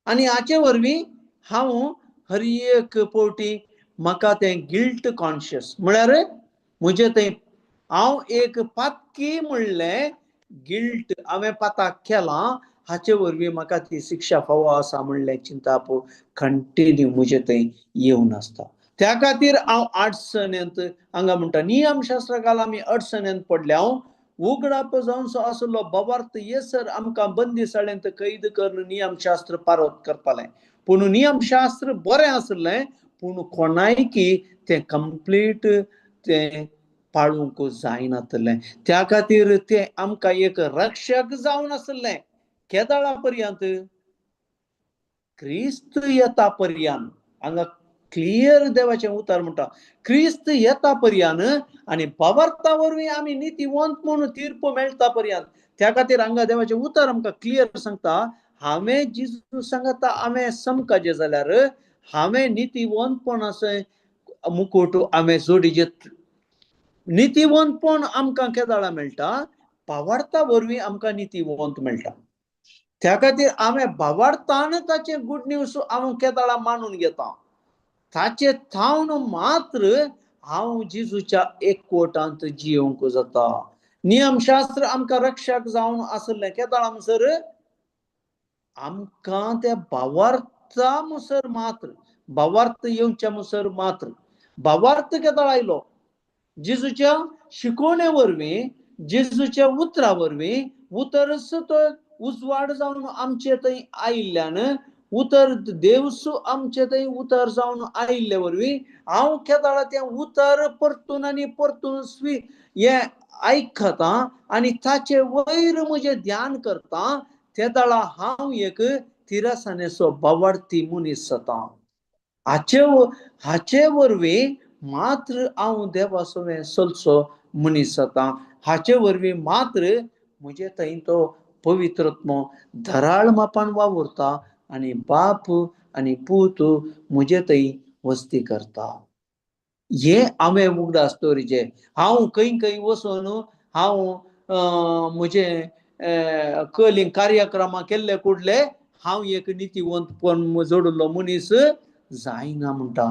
आनी हाचे वरवीं हांव हर एक पावटी म्हाका तें गिल्ट कॉन्शियस म्हळ्यार म्हजे थंय हांव एक पातकी म्हणलें गिल्ट हांवें पाताक केलां हाचे वरवीं म्हाका ती शिक्षा फावो आसा म्हणलें चिंताप कंटिन्यू म्हजे थंय येवन आसता. त्या खातीर हांव अडचणेंत हांगा म्हणटा नियमशास्त्राकाल आमी अडचणेंत पडल्या. उगडाप जावचो आसलो बावार्थ येसर आमकां बंदिशाळेंत कैद करून नियमशास्त्र पारोत करतालें. पूण नियमशास्त्र बरें आसलें पूण कोणायकी तें कंप्लीट तें पाळूंक जायनासलें. त्या खातीर तें आमकां एक रक्षक जावन आसलें केदाळा पर्यंत, क्रिस्त येता पर्यंत. हांगा क्लियर देवाचें उतर म्हणटा क्रिस्त येता पर्यंत आनी बावार्था वरवीं आमी नितीवंत म्हणून तीर्प मेळटा पर्यंत. त्या खातीर हांगा देवाचें उतर आमकां क्लियर सांगता हांवें जेजू सांगता हांवें समकाजें जाल्यार हांवें नितीवंतपणाचें मुकुट हांवें जोडिचें. नितीवंतपण आमकां केदाळा मेळटा, बावार्था वरवीं आमकां नितीवंत मेळटा. त्या खातीर हांवें बावार्थान ताचें गूड न्यूज हांव केदाळा मानून घेता. ताचे थावन मात्र हांव जेजूच्या एकवटांत जियोंक जाता. नियमशास्त्र आमकां रक्षक जावन आसलें केदाळा म्हणसर आमकां त्या बावार्था म्हणसर मात्र बावार्थ येवच्या म्हणसर मात्र बावार्थ केदाळ आयलो जेजूच्या शिकोवणे वरवीं जेजूच्या उतरा वरवीं उतरच तो उजवाड जावन आमचे थंय आयिल्ल्यान उतर देवसू आमचे थंय उतर जावन आयिल्ले वरवीं हांव केदाळा तें उतर परतून आनी परतून हें आयकता आनी ताचे वयर म्हजें ध्यान करता. केदाळा हांव एक तिरासानेचो बावार्थी मनीस जाता. हाचे वरवीं मात्र हांव देवासोवें चलचो मनीस जाता. हाचे वरवीं मात्र म्हजे थंय तो पवित्रत्म धराळ मापान वावुरता आनी बाप आनी पूत म्हजे थंय वस्ती करता. हे हांवें उगडास्तोरीचें हांव खंय वचून हांव म्हजे कलींग कार्यक्रमां केल्ले कुडले हांव एक नितीवंतपण जोडिल्लो मनीस जायना म्हणटा.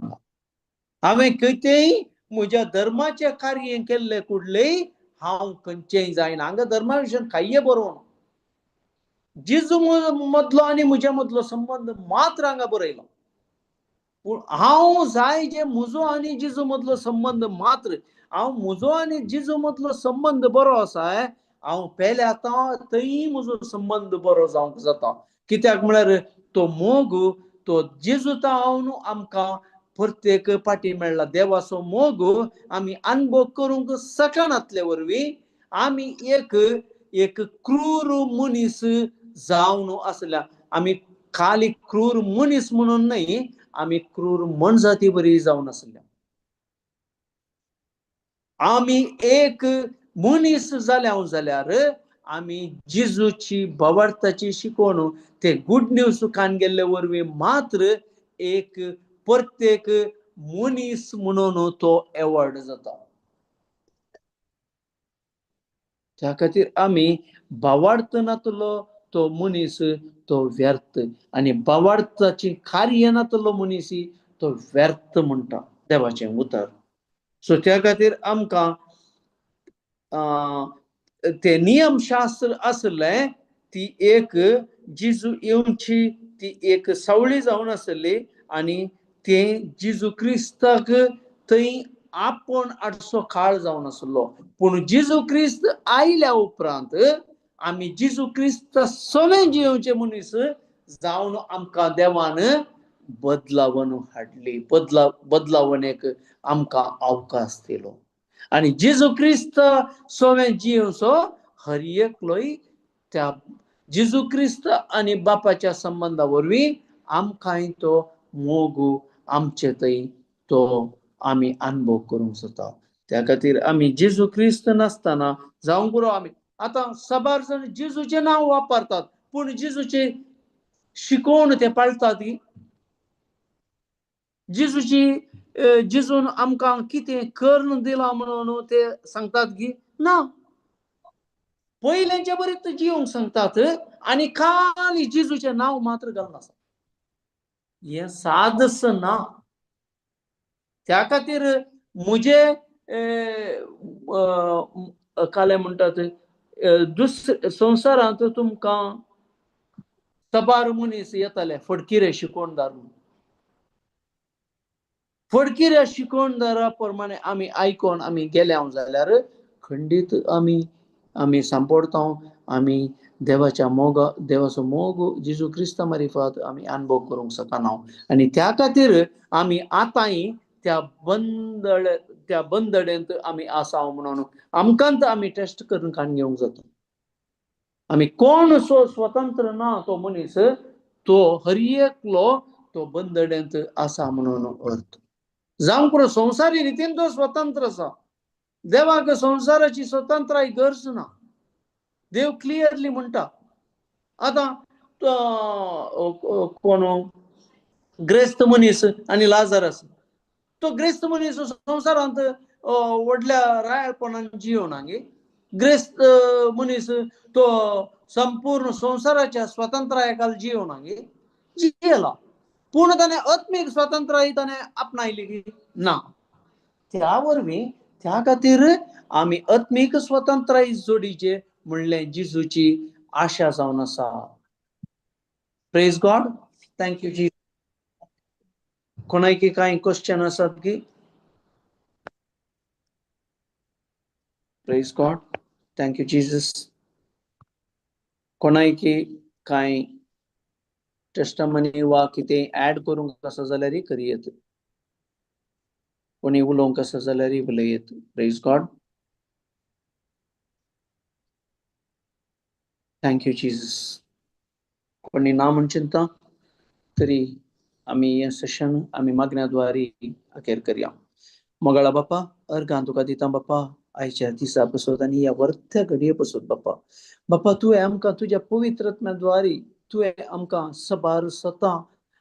हांवें खंयचेय म्हज्या धर्माचे कार्य केल्ले कुडलेय हांव खंयचेय जायना. हांगा धर्मा विशयान कांय बरोवन जेजू मदलो आनी म्हज्या मदलो संबंध मात्र हांगा बरयलो. पूण हांव जाय जे म्हजो आनी जेजू मदलो संबंध मात्र हांव म्हजो आनी जेजू मदलो संबंध बरो आसा हांव पेले आतां थंय म्हजो संबंध बरो जावंक जाता. कित्याक म्हळ्यार तो मोग तो जेजूता हांव न्हू आमकां प्रत्येक पाटी मेळ्ळा. देवाचो मोग आमी अनुभव करूंक शकनातले वरवीं आमी एक क्रूर मनीस जावन आसल्या. आमी खाली क्रूर मनीस म्हणून न्हय आमी क्रूर मनजाती बरी जावन आसल्या. आमी एक मनीस जाल्यार आमी जेजूची बावार्थाची शिकोवण ते गूड न्यूज कान गेल्ले वरवीं मात्र एक प्रत्येक मनीस म्हणून तो एवॉर्ड जाता. त्या खातीर आमी बावार्थ नातलो तो मनीस तो व्यर्थ आनी बावार्थाची कार्य नातलो मनीस तो व्यर्थ म्हणटा देवाचें उतर. सो त्या खातीर आमकां ते नियमशास्त्र आसलें ती एक जेजू येवची ती एक सावळी जावन आसली आनी ते जेजू क्रिस्ताक थंय आपण आडसो काळ जावन आसलो, पूण जेजू क्रिस्त आयल्या उपरांत आमी जेजू क्रिस्त सोवें जियोवचे मनीस जावन आमकां देवान बदलावण हाडली, बदलावणेक आमकां अवकाश दिलो. आणि जेजू क्रिस्त सोवें जियोवचो हर एकलोय त्या जेजू क्रिस्त आणि बापाच्या संबंधा वरवीं आमकांय तो मोग आमचे थंय तो आमी अनुभव करूंक जाता. त्या खातीर आमी जेजू क्रिस्त नासतना जावं पुरो आमी आतां सबार जण जेजूचे नांव वापरतात, पूण जेजूचे शिकोवण ते पाळटात. जेजून आमकां कितें कर्ण दिलां म्हणून ते सांगतात की ना. पयलेंचे बरें जियोंक सांगतात आनी खाली जेजूचें नांव मात्र घालून आसा. हें सादस ना. त्या खातीर म्हजे काले म्हणटात संवसारांत तुमकां सबार मनीस येताले फडकिरे शिकोवणदार म्हणून. फडकिऱ्या शिकोवणदारा प्रमाणे आमी आयकोन आमी गेल्या जाल्यार खंडीत आमी सांपडटाव आमी देवाचो मोग जेजू क्रिस्ता मार्फत आमी अनुभव करूंक शकना. आनी त्या खातीर आमी आतांय त्या बंदडेंत आमी आसाव म्हणून आमकांत आमी टेस्ट करून काडून घेवंक जाता. आमी कोण स्वतंत्र ना तो मनीस, तो हर एकलो तो बंदडेंत आसा म्हणून अर्थ. जावं पुरो संवसारी रितीन तो स्वतंत्र आसा. देवाक संवसाराची स्वतंत्राय गरज ना. देव क्लियरली म्हणटा. आतां कोण ग्रेस्त मनीस आनी लाजारस, तो ग्रेस्त मनीस संवसारांत व्हडल्या रायळपणान जियोना गे. ग्रेस्त मनीस तो संपूर्ण संवसाराच्या स्वतंत्राया खाल जियोना गे, जियेला. पूण ताणें आत्मीक स्वतंत्राय ताणें आपणायली की ना. त्या वरवीं त्या खातीर आमी आत्मीक स्वतंत्राय जोडीचे म्हणलें जेजूची आशा जावन आसा. Praise God. थँक्यू जी. कोणाय की कांय क्वेश्चन आसात की? Praise God. Thank you Jesus. कोणाय की कांय टेस्टमनी वा कितें ऍड करूंक आसा जाल्यार करियेत. कोणी उलोवंक आसा जाल्यार उलयेत. Praise God. Thank you Jesus. कोणी ना म्हणचिंता तरी आमी हें सेशन आमी मागण्याद्वारे अखेर करया. मोगाळा बापा, अर्गां तुका दिता बापा आयच्या दिसा पासून आनी ह्या वर्थ घडये पासून बापा तुवें आमकां तुज्या पवित्रत्म्याद्वारे तुवें आमकां सबार स्वता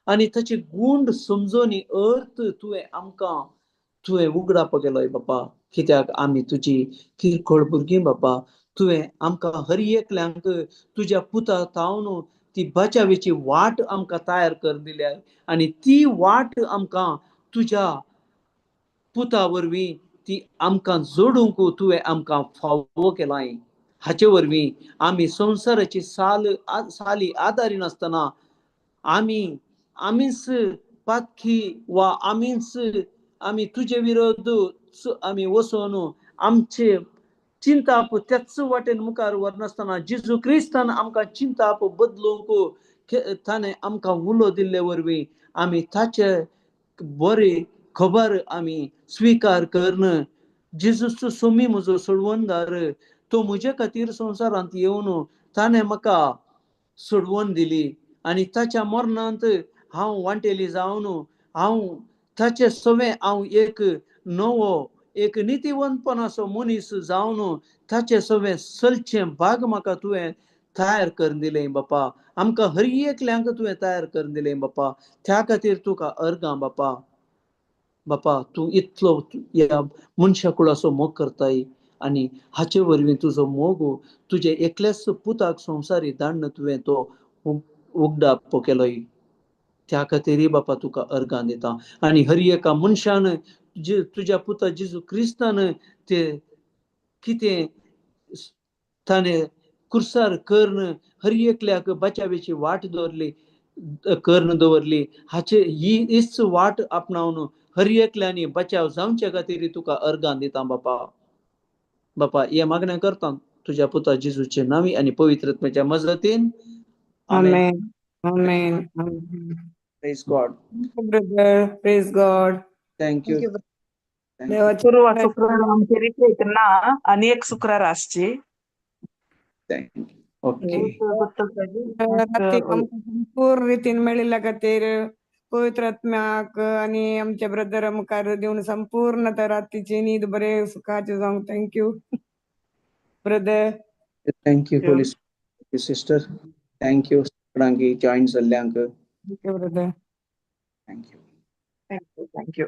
आनी ताचे गूण समजोनी अर्थ तुवें उगडाप केलोय बापा. कित्याक आमी तुजी किरकोळ भुरगीं बापा. तुवें आमकां हर एकल्यांक तुज्या पुता तावन ती बचावेची वाट आमकां तयार कर दिल्या आनी ती वाट आमकां तुज्या पुता वरवीं ती आमकां जोडूंक तुवें आमकां फावो केलाय. हाचे वरवीं आमी संवसाराची साली आदारी नासतना आमीच पातकी वा आमी तुजे विरोध आमी वचोन आमचे चिंताप त्याच वाटेन मुखार व्हरनासतना जेजू क्रिस्तान आमकां चिंताप बदलूंक ताणें आमकां उलो दिल्ले वरवीं आमी ताचे बरे खबर आमी स्विकार करन. जेजूचो सोमी म्हजो सोडवणदार, तो म्हजे खातीर संवसारांत येवन ताणें म्हाका सोडवण दिली आनी ताच्या मरणांत हांव वांटेली जावन हांव ताचे सवें हांव एक नवो एक नितीवंतपणाचो मनीस जावन ताचे सवें चलचें भाग म्हाका तुवें तयार करून दिलें बापा. आमकां हर एकल्यांक तुवें तयार करून दिलें बापा. त्या खातीर तुका अर्गां बापा. तूं इतलो ह्या मनशा कुळाचो मोग करताय आनी हाचे वरवीं तुजो मोग तुजे एकल्याच पुताक संवसारी धाडून तुवें तो उगडाप केलोय. त्या खातीर बापा तुका अर्गां दिता. आनी हर एका मनशान तुज्या पुता जेजू क्रिस्तान ते कितें ताणें कुर्सार करून हर एकल्याक बचावेची वाट दवरली. कर्ण दवरली हाचे हीच वाट आपणावन हर एकल्यानी बचाव जावचे खातीर तुका अर्गां दिता बापा हे मागणें करता तुझ्या पुता जेजूचे नावी आनी पवित्रत्म्याच्या मजतीन आमेन. Amen. Amen. Praise God. Brother, praise God. Thank you. Thank you, देवाची पूर्व कृपा शुक्रार आमची रिट्रीट ना अनेक शुक्रार आसची थँक्यू. ओके. राती आमकां संपूर्ण रितीन मेळिल्ल्या खातीर पवित्र आत्म्याक आनी आमच्या ब्रदर मुखार दिवन संपूर्ण रातीची न्हीद बरे सुखाचे जावंक thank you brother. Thank you holy sister. Thank you सगळ्यांक जॉईन जाल्ल्यांक. Thank you brother. थँक्यू. थँक्यू